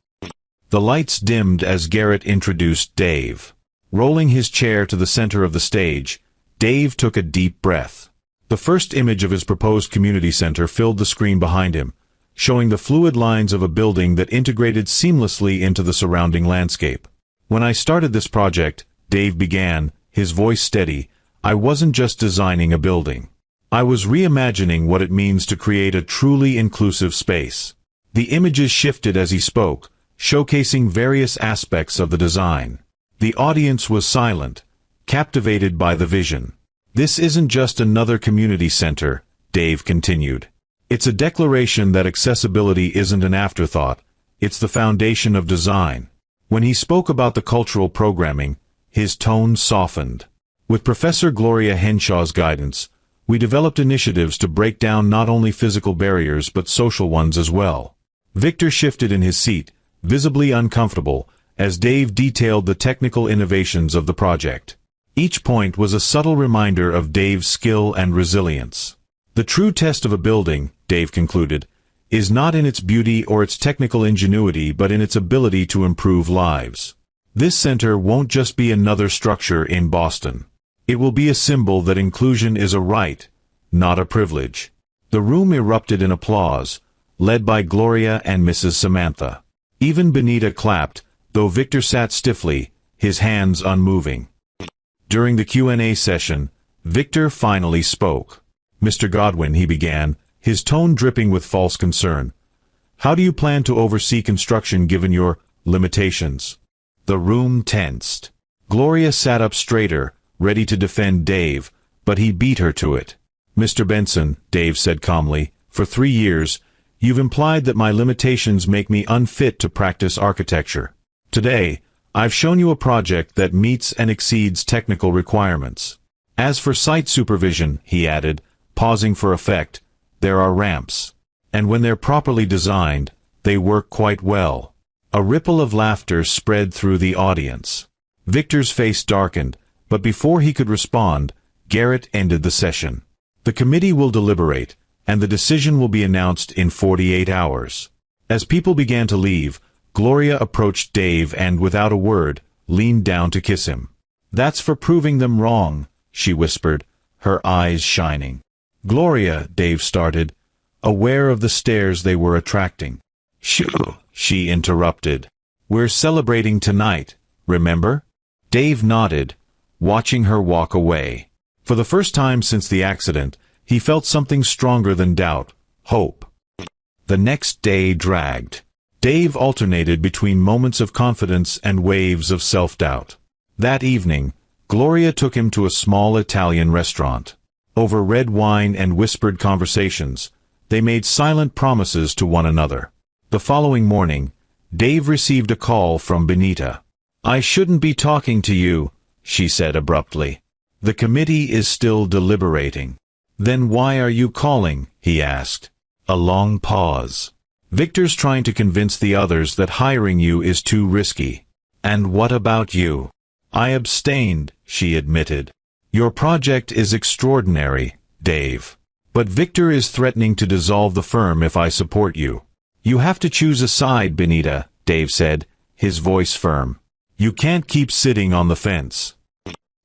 The lights dimmed as Garrett introduced Dave. Rolling his chair to the center of the stage, Dave took a deep breath. The first image of his proposed community center filled the screen behind him, showing the fluid lines of a building that integrated seamlessly into the surrounding landscape. When I started this project, Dave began, his voice steady, I wasn't just designing a building. I was reimagining what it means to create a truly inclusive space. The images shifted as he spoke, showcasing various aspects of the design. The audience was silent, captivated by the vision. This isn't just another community center, Dave continued. It's a declaration that accessibility isn't an afterthought, it's the foundation of design. When he spoke about the cultural programming, his tone softened. With Professor Gloria Henshaw's guidance, we developed initiatives to break down not only physical barriers but social ones as well. Victor shifted in his seat, visibly uncomfortable, as Dave detailed the technical innovations of the project. Each point was a subtle reminder of Dave's skill and resilience. The true test of a building, Dave concluded, is not in its beauty or its technical ingenuity but in its ability to improve lives. This center won't just be another structure in Boston. It will be a symbol that inclusion is a right, not a privilege. The room erupted in applause, led by Gloria and Mrs. Samantha. Even Benita clapped, though Victor sat stiffly, his hands unmoving. During the Q&A session, Victor finally spoke. Mr. Godwin, he began, his tone dripping with false concern. How do you plan to oversee construction given your limitations? The room tensed. Gloria sat up straighter, ready to defend Dave, but he beat her to it. Mr. Benson, Dave said calmly, for 3 years, you've implied that my limitations make me unfit to practice architecture. Today, I've shown you a project that meets and exceeds technical requirements. As for site supervision, he added, pausing for effect, there are ramps. And when they're properly designed, they work quite well. A ripple of laughter spread through the audience. Victor's face darkened, but before he could respond, Garrett ended the session. The committee will deliberate, and the decision will be announced in 48 hours. As people began to leave, Gloria approached Dave and, without a word, leaned down to kiss him. That's for proving them wrong, she whispered, her eyes shining. Gloria, Dave started, aware of the stares they were attracting. Shoo, she interrupted. We're celebrating tonight, remember? Dave nodded, watching her walk away. For the first time since the accident, he felt something stronger than doubt, hope. The next day dragged. Dave alternated between moments of confidence and waves of self-doubt. That evening, Gloria took him to a small Italian restaurant. Over red wine and whispered conversations, they made silent promises to one another. The following morning, Dave received a call from Benita. I shouldn't be talking to you, she said abruptly. The committee is still deliberating. Then why are you calling? He asked. A long pause. Victor's trying to convince the others that hiring you is too risky. And what about you? I abstained, she admitted. Your project is extraordinary, Dave. But Victor is threatening to dissolve the firm if I support you. You have to choose a side, Benita, Dave said, his voice firm. You can't keep sitting on the fence.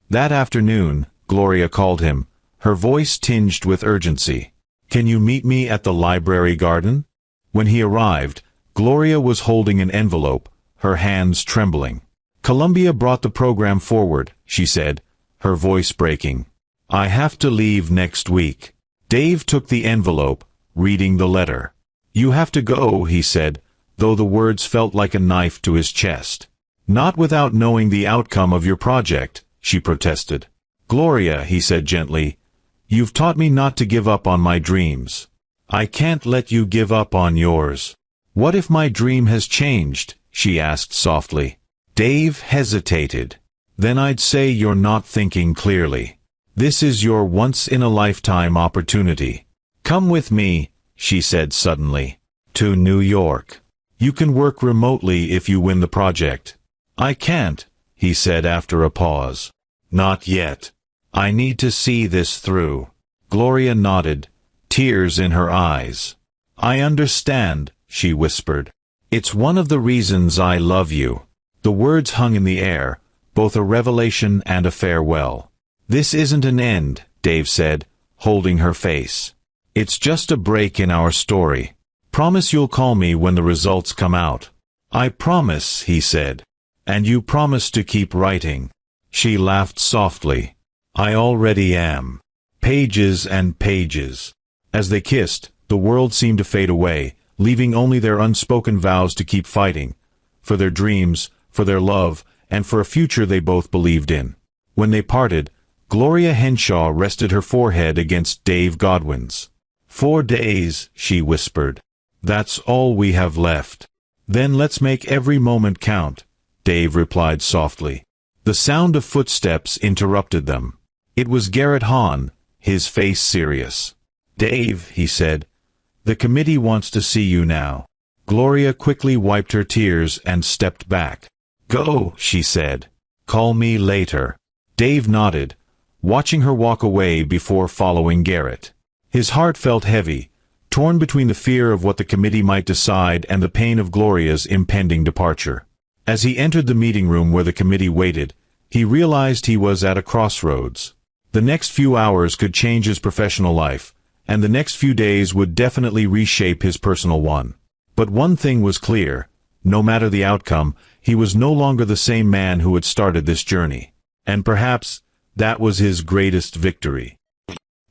That afternoon, Gloria called him, her voice tinged with urgency. Can you meet me at the library garden? When he arrived, Gloria was holding an envelope, her hands trembling. Columbia brought the program forward, she said, her voice breaking. I have to leave next week. Dave took the envelope, reading the letter. You have to go, he said, though the words felt like a knife to his chest. Not without knowing the outcome of your project, she protested. Gloria, he said gently, you've taught me not to give up on my dreams. I can't let you give up on yours. What if my dream has changed? She asked softly. Dave hesitated. Then I'd say you're not thinking clearly. This is your once-in-a-lifetime opportunity. Come with me, she said suddenly, to New York. You can work remotely if you win the project. I can't, he said after a pause. Not yet. I need to see this through. Gloria nodded, tears in her eyes. I understand, she whispered. It's one of the reasons I love you. The words hung in the air, both a revelation and a farewell. This isn't an end, Dave said, holding her face. "It's just a break in our story. Promise you'll call me when the results come out." "I promise," he said. "And you promise to keep writing." She laughed softly. "I already am." Pages and pages. As they kissed, the world seemed to fade away, leaving only their unspoken vows to keep fighting, for their dreams, for their love, and for a future they both believed in. When they parted, Gloria Henshaw rested her forehead against Dave Godwin's. "4 days," she whispered. "That's all we have left." "Then let's make every moment count," Dave replied softly. The sound of footsteps interrupted them. It was Garrett Hahn, his face serious. "Dave," he said, "the committee wants to see you now." Gloria quickly wiped her tears and stepped back. "Go," she said. "Call me later." Dave nodded, watching her walk away before following Garrett. His heart felt heavy, torn between the fear of what the committee might decide and the pain of Gloria's impending departure. As he entered the meeting room where the committee waited, he realized he was at a crossroads. The next few hours could change his professional life, and the next few days would definitely reshape his personal one. But one thing was clear: no matter the outcome, he was no longer the same man who had started this journey. And perhaps that was his greatest victory.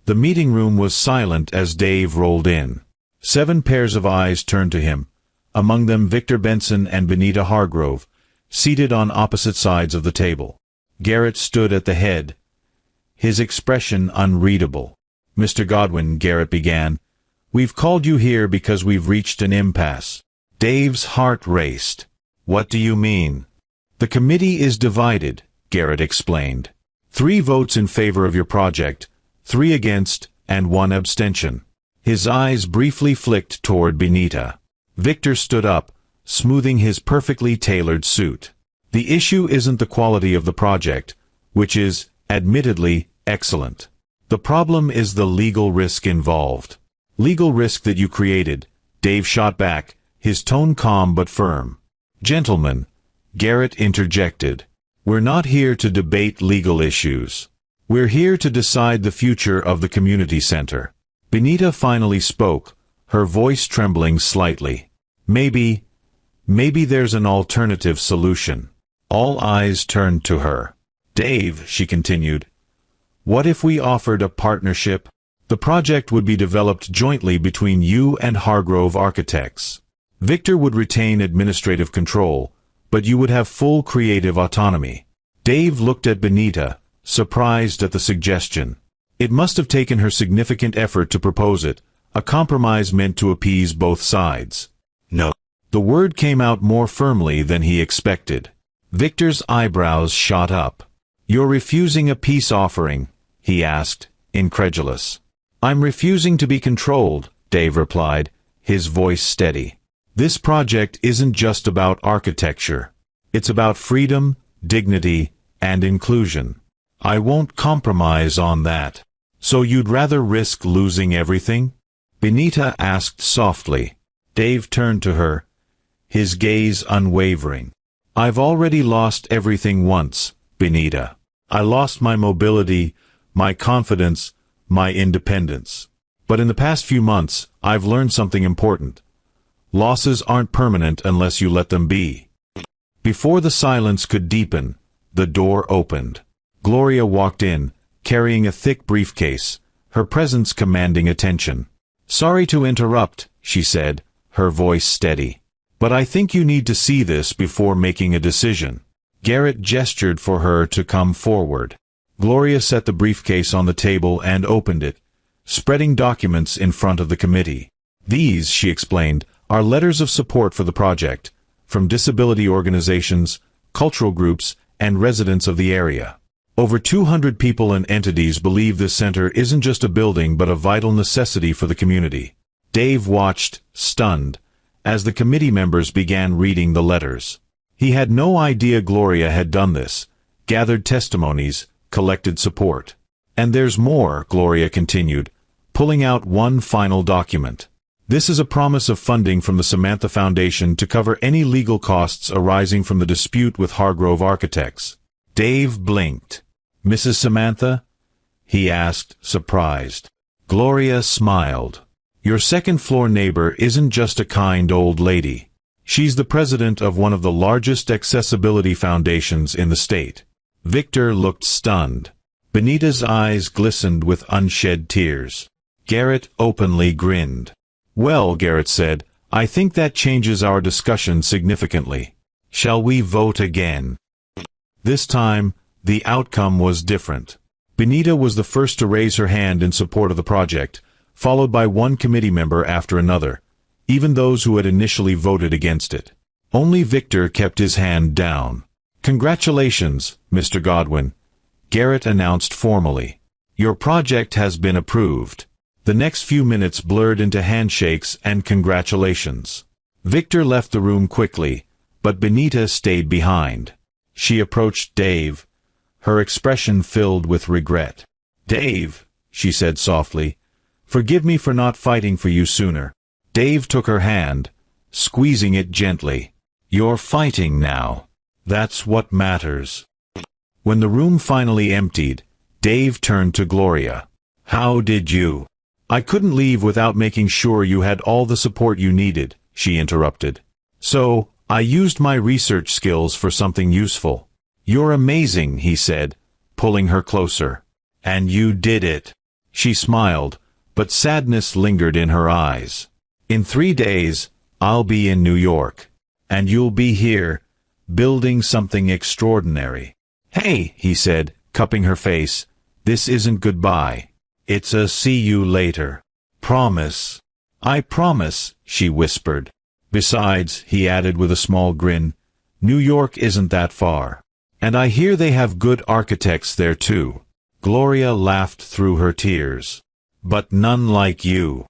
The meeting room was silent as Dave rolled in. 7 pairs of eyes turned to him, among them Victor Benson and Benita Hargrove, seated on opposite sides of the table. Garrett stood at the head, his expression unreadable. "Mr. Godwin," Garrett began, "we've called you here because we've reached an impasse." Dave's heart raced. "What do you mean?" "The committee is divided," Garrett explained. 3 votes in favor of your project, 3 against, and 1 abstention. His eyes briefly flicked toward Benita. Victor stood up, smoothing his perfectly tailored suit. "The issue isn't the quality of the project, which is, admittedly, excellent. The problem is the legal risk involved." "Legal risk that you created," Dave shot back, his tone calm but firm. "Gentlemen," Garrett interjected, "we're not here to debate legal issues. We're here to decide the future of the community center." Benita finally spoke, her voice trembling slightly. Maybe there's an alternative solution." All eyes turned to her. "Dave," she continued, "what if we offered a partnership? The project would be developed jointly between you and Hargrove Architects. Victor would retain administrative control, but you would have full creative autonomy." Dave looked at Benita, surprised at the suggestion. It must have taken her significant effort to propose it, a compromise meant to appease both sides. "No." The word came out more firmly than he expected. Victor's eyebrows shot up. "You're refusing a peace offering?" he asked, incredulous. "I'm refusing to be controlled," Dave replied, his voice steady. "This project isn't just about architecture. It's about freedom, dignity, and inclusion. I won't compromise on that." "So you'd rather risk losing everything?" Benita asked softly. Dave turned to her, his gaze unwavering. "I've already lost everything once, Benita. I lost my mobility, my confidence, my independence. But in the past few months, I've learned something important. Losses aren't permanent unless you let them be." Before the silence could deepen, the door opened. Gloria walked in, carrying a thick briefcase, her presence commanding attention. "Sorry to interrupt," she said, her voice steady. "But I think you need to see this before making a decision." Garrett gestured for her to come forward. Gloria set the briefcase on the table and opened it, spreading documents in front of the committee. "These," she explained, "are letters of support for the project, from disability organizations, cultural groups, and residents of the area. Over 200 people and entities believe this center isn't just a building but a vital necessity for the community." Dave watched, stunned, as the committee members began reading the letters. He had no idea Gloria had done this, gathered testimonies, collected support. "And there's more," Gloria continued, pulling out one final document. "This is a promise of funding from the Samantha Foundation to cover any legal costs arising from the dispute with Hargrove Architects." Dave blinked. "Mrs. Samantha?" he asked, surprised. Gloria smiled. Your second-floor neighbor isn't just a kind old lady. She's the president of one of the largest accessibility foundations in the state. Victor looked stunned. Benita's eyes glistened with unshed tears. Garrett openly grinned. Well, Garrett said, I think that changes our discussion significantly. Shall we vote again? This time, the outcome was different. Benita was the first to raise her hand in support of the project, followed by one committee member after another, even those who had initially voted against it. Only Victor kept his hand down. Congratulations, Mr. Godwin, Garrett announced formally. Your project has been approved. The next few minutes blurred into handshakes and congratulations. Victor left the room quickly, but Benita stayed behind. She approached Dave, her expression filled with regret. Dave, she said softly, forgive me for not fighting for you sooner. Dave took her hand, squeezing it gently. You're fighting now. That's what matters. When the room finally emptied, Dave turned to Gloria. How did you? I couldn't leave without making sure you had all the support you needed, she interrupted. So, I used my research skills for something useful. You're amazing, he said, pulling her closer. And you did it. She smiled, but sadness lingered in her eyes. In 3 days, I'll be in New York. And you'll be here, building something extraordinary. Hey, he said, cupping her face, this isn't goodbye. It's a see you later. Promise. I promise, she whispered. Besides, he added with a small grin, New York isn't that far. And I hear they have good architects there too. Gloria laughed through her tears. But none like you.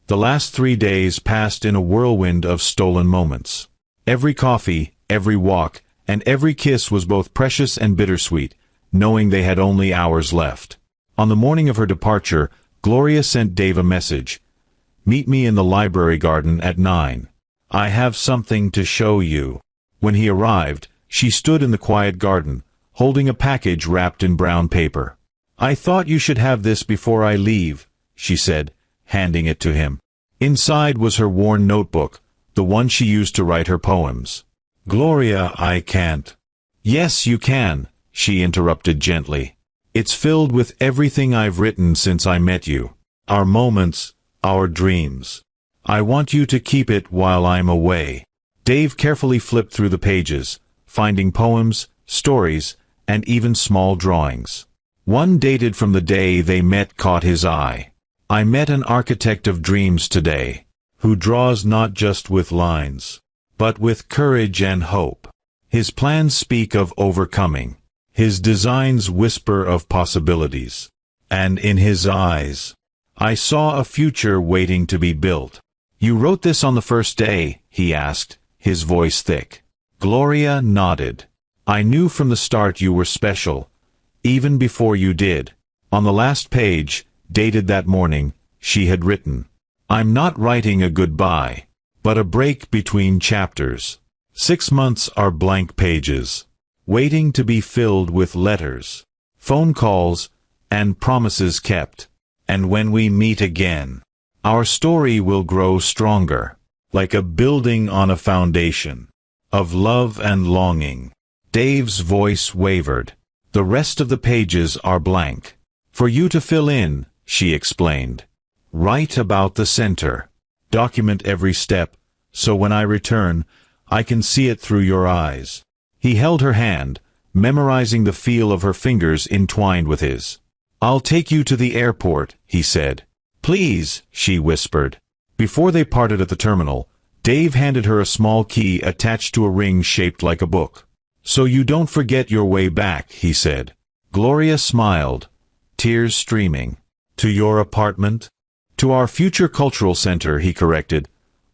The last 3 days passed in a whirlwind of stolen moments. Every coffee, every walk, and every kiss was both precious and bittersweet, knowing they had only hours left. On the morning of her departure, Gloria sent Dave a message. Meet me in the library garden at 9. I have something to show you. When he arrived, she stood in the quiet garden, holding a package wrapped in brown paper. I thought you should have this before I leave, she said, handing it to him. Inside was her worn notebook, the one she used to write her poems. Gloria, I can't. Yes, you can, she interrupted gently. It's filled with everything I've written since I met you. Our moments, our dreams. I want you to keep it while I'm away. Dave carefully flipped through the pages, finding poems, stories, and even small drawings. One dated from the day they met caught his eye. I met an architect of dreams today, who draws not just with lines, but with courage and hope. His plans speak of overcoming. His designs whisper of possibilities. And in his eyes, I saw a future waiting to be built. You wrote this on the first day, he asked, his voice thick. Gloria nodded. I knew from the start you were special, even before you did. On the last page, dated that morning, she had written, I'm not writing a goodbye, but a break between chapters. 6 months are blank pages, waiting to be filled with letters, phone calls, and promises kept. And when we meet again, our story will grow stronger, like a building on a foundation of love and longing. Dave's voice wavered. The rest of the pages are blank. For you to fill in, she explained. Write about the center. Document every step, so when I return, I can see it through your eyes. He held her hand, memorizing the feel of her fingers entwined with his. I'll take you to the airport, he said. Please, she whispered. Before they parted at the terminal, Dave handed her a small key attached to a ring shaped like a book. So you don't forget your way back, he said. Gloria smiled, tears streaming. To your apartment? To our future cultural center, he corrected,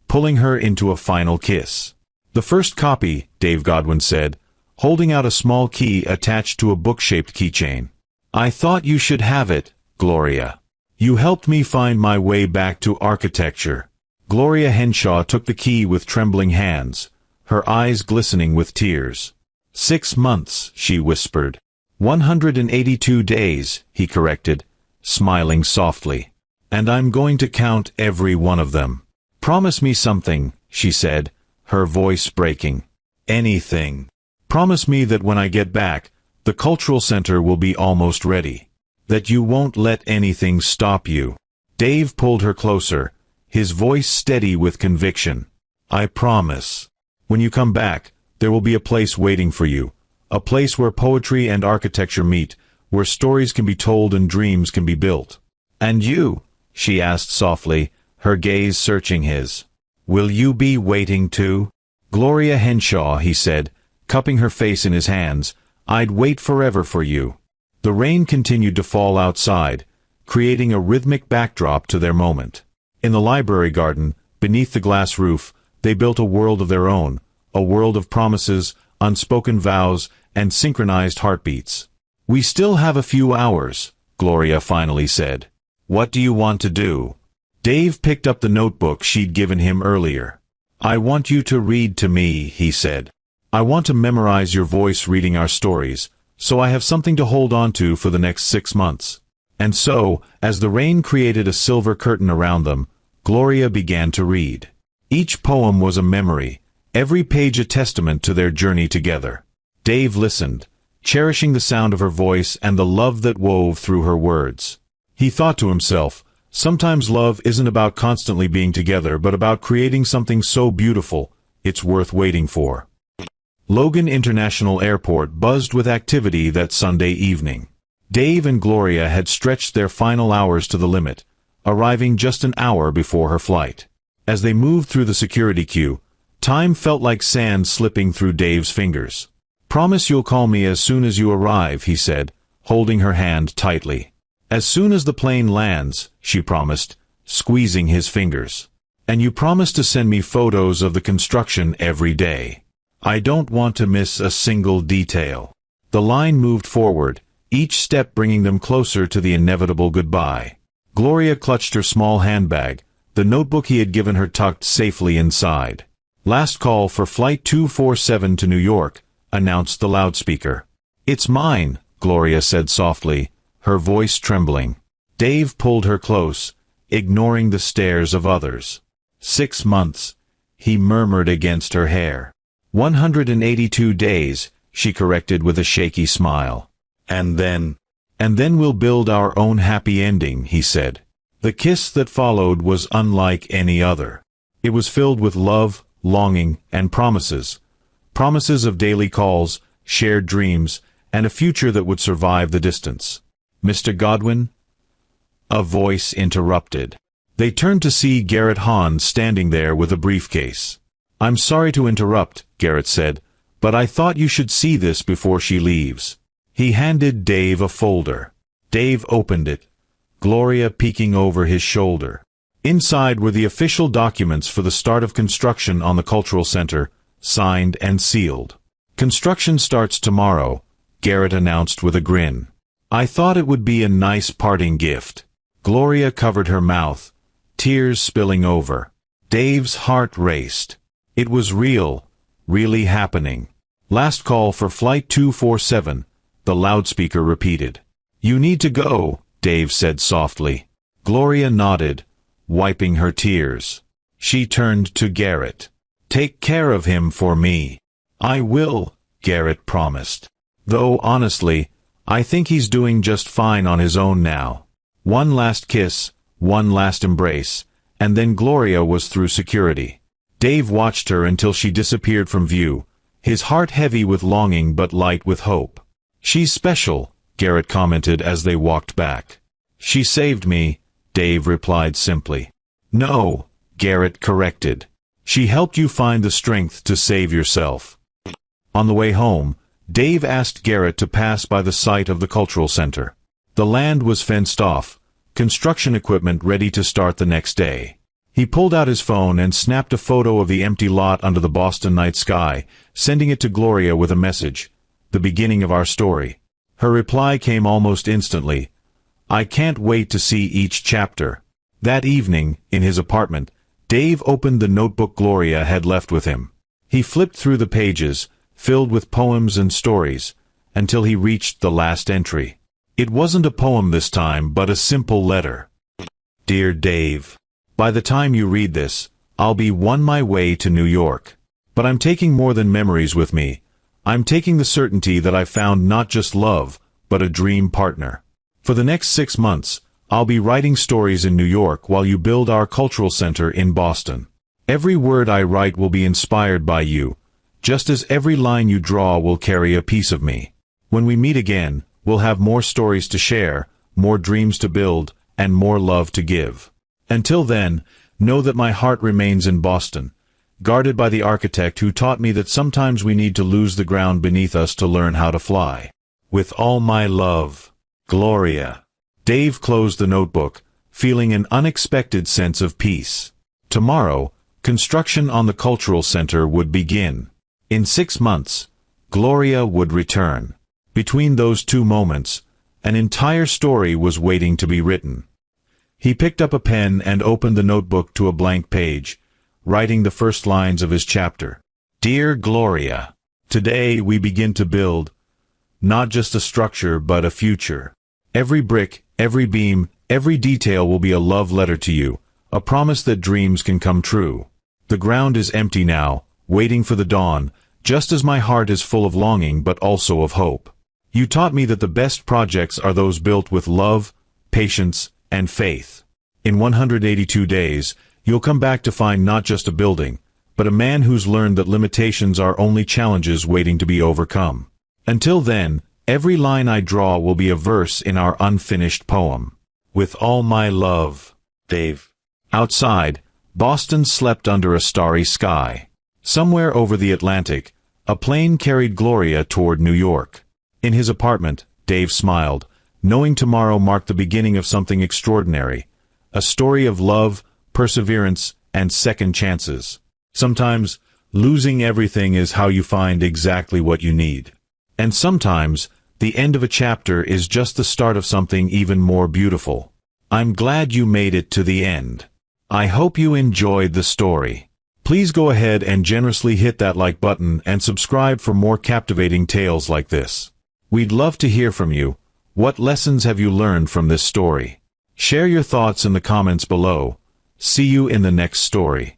pulling her into a final kiss. The first copy, Dave Godwin said, holding out a small key attached to a book-shaped keychain. I thought you should have it, Gloria. You helped me find my way back to architecture. Gloria Henshaw took the key with trembling hands, her eyes glistening with tears. 6 months, she whispered. 182 days, he corrected, smiling softly. And I'm going to count every one of them. Promise me something, she said, her voice breaking. Anything. Promise me that when I get back, the cultural center will be almost ready. That you won't let anything stop you. Dave pulled her closer, his voice steady with conviction. I promise. When you come back, there will be a place waiting for you. A place where poetry and architecture meet, where stories can be told and dreams can be built. And you? She asked softly, her gaze searching his. Will you be waiting too? Gloria Henshaw, he said, cupping her face in his hands, I'd wait forever for you. The rain continued to fall outside, creating a rhythmic backdrop to their moment. In the library garden, beneath the glass roof, they built a world of their own, a world of promises, unspoken vows, and synchronized heartbeats. We still have a few hours, Gloria finally said. What do you want to do? Dave picked up the notebook she'd given him earlier. I want you to read to me, he said. I want to memorize your voice reading our stories, so I have something to hold on to for the next 6 months. And so, as the rain created a silver curtain around them, Gloria began to read. Each poem was a memory, every page a testament to their journey together. Dave listened, cherishing the sound of her voice and the love that wove through her words. He thought to himself, sometimes love isn't about constantly being together, but about creating something so beautiful, it's worth waiting for. Logan International Airport buzzed with activity that Sunday evening. Dave and Gloria had stretched their final hours to the limit, arriving just an hour before her flight. As they moved through the security queue, time felt like sand slipping through Dave's fingers. Promise you'll call me as soon as you arrive, he said, holding her hand tightly. As soon as the plane lands, she promised, squeezing his fingers. And you promise to send me photos of the construction every day. I don't want to miss a single detail. The line moved forward, each step bringing them closer to the inevitable goodbye. Gloria clutched her small handbag, the notebook he had given her tucked safely inside. Last call for Flight 247 to New York, announced the loudspeaker. It's mine, Gloria said softly, her voice trembling. Dave pulled her close, ignoring the stares of others. 6 months, he murmured against her hair. 182 days, she corrected with a shaky smile. And then we'll build our own happy ending, he said. The kiss that followed was unlike any other. It was filled with love, longing, and promises. Promises of daily calls, shared dreams, and a future that would survive the distance. Mr. Godwin? A voice interrupted. They turned to see Garrett Hahn standing there with a briefcase. I'm sorry to interrupt, Garrett said, but I thought you should see this before she leaves. He handed Dave a folder. Dave opened it, Gloria peeking over his shoulder. Inside were the official documents for the start of construction on the Cultural Center, signed and sealed. Construction starts tomorrow, Garrett announced with a grin. I thought it would be a nice parting gift. Gloria covered her mouth, tears spilling over. Dave's heart raced. It was real, really happening. Last call for Flight 247, the loudspeaker repeated. You need to go, Dave said softly. Gloria nodded, wiping her tears. She turned to Garrett. Take care of him for me. I will, Garrett promised. Though, honestly, I think he's doing just fine on his own now. One last kiss, one last embrace, and then Gloria was through security. Dave watched her until she disappeared from view, his heart heavy with longing but light with hope. She's special, Garrett commented as they walked back. She saved me, Dave replied simply. No, Garrett corrected. She helped you find the strength to save yourself. On the way home, Dave asked Garrett to pass by the site of the Cultural Center. The land was fenced off, construction equipment ready to start the next day. He pulled out his phone and snapped a photo of the empty lot under the Boston night sky, sending it to Gloria with a message, the beginning of our story. Her reply came almost instantly. I can't wait to see each chapter. That evening, in his apartment, Dave opened the notebook Gloria had left with him. He flipped through the pages, filled with poems and stories, until he reached the last entry. It wasn't a poem this time, but a simple letter. Dear Dave, by the time you read this, I'll be on my way to New York. But I'm taking more than memories with me. I'm taking the certainty that I found not just love, but a dream partner. For the next 6 months, I'll be writing stories in New York while you build our cultural center in Boston. Every word I write will be inspired by you, just as every line you draw will carry a piece of me. When we meet again, we'll have more stories to share, more dreams to build, and more love to give. Until then, know that my heart remains in Boston, guarded by the architect who taught me that sometimes we need to lose the ground beneath us to learn how to fly. With all my love, Gloria. Dave closed the notebook, feeling an unexpected sense of peace. Tomorrow, construction on the cultural center would begin. In 6 months, Gloria would return. Between those 2 moments, an entire story was waiting to be written. He picked up a pen and opened the notebook to a blank page, writing the first lines of his chapter. Dear Gloria, today we begin to build, not just a structure but a future. Every brick, every beam, every detail will be a love letter to you, a promise that dreams can come true. The ground is empty now, waiting for the dawn, just as my heart is full of longing but also of hope. You taught me that the best projects are those built with love, patience, and faith. In 182 days, you'll come back to find not just a building, but a man who's learned that limitations are only challenges waiting to be overcome. Until then, every line I draw will be a verse in our unfinished poem. With all my love, Dave. Outside, Boston slept under a starry sky. Somewhere over the Atlantic, a plane carried Gloria toward New York. In his apartment, Dave smiled, knowing tomorrow marked the beginning of something extraordinary, a story of love, perseverance, and second chances. Sometimes, losing everything is how you find exactly what you need. And sometimes, the end of a chapter is just the start of something even more beautiful. I'm glad you made it to the end. I hope you enjoyed the story. Please go ahead and generously hit that like button and subscribe for more captivating tales like this. We'd love to hear from you. What lessons have you learned from this story? Share your thoughts in the comments below. See you in the next story.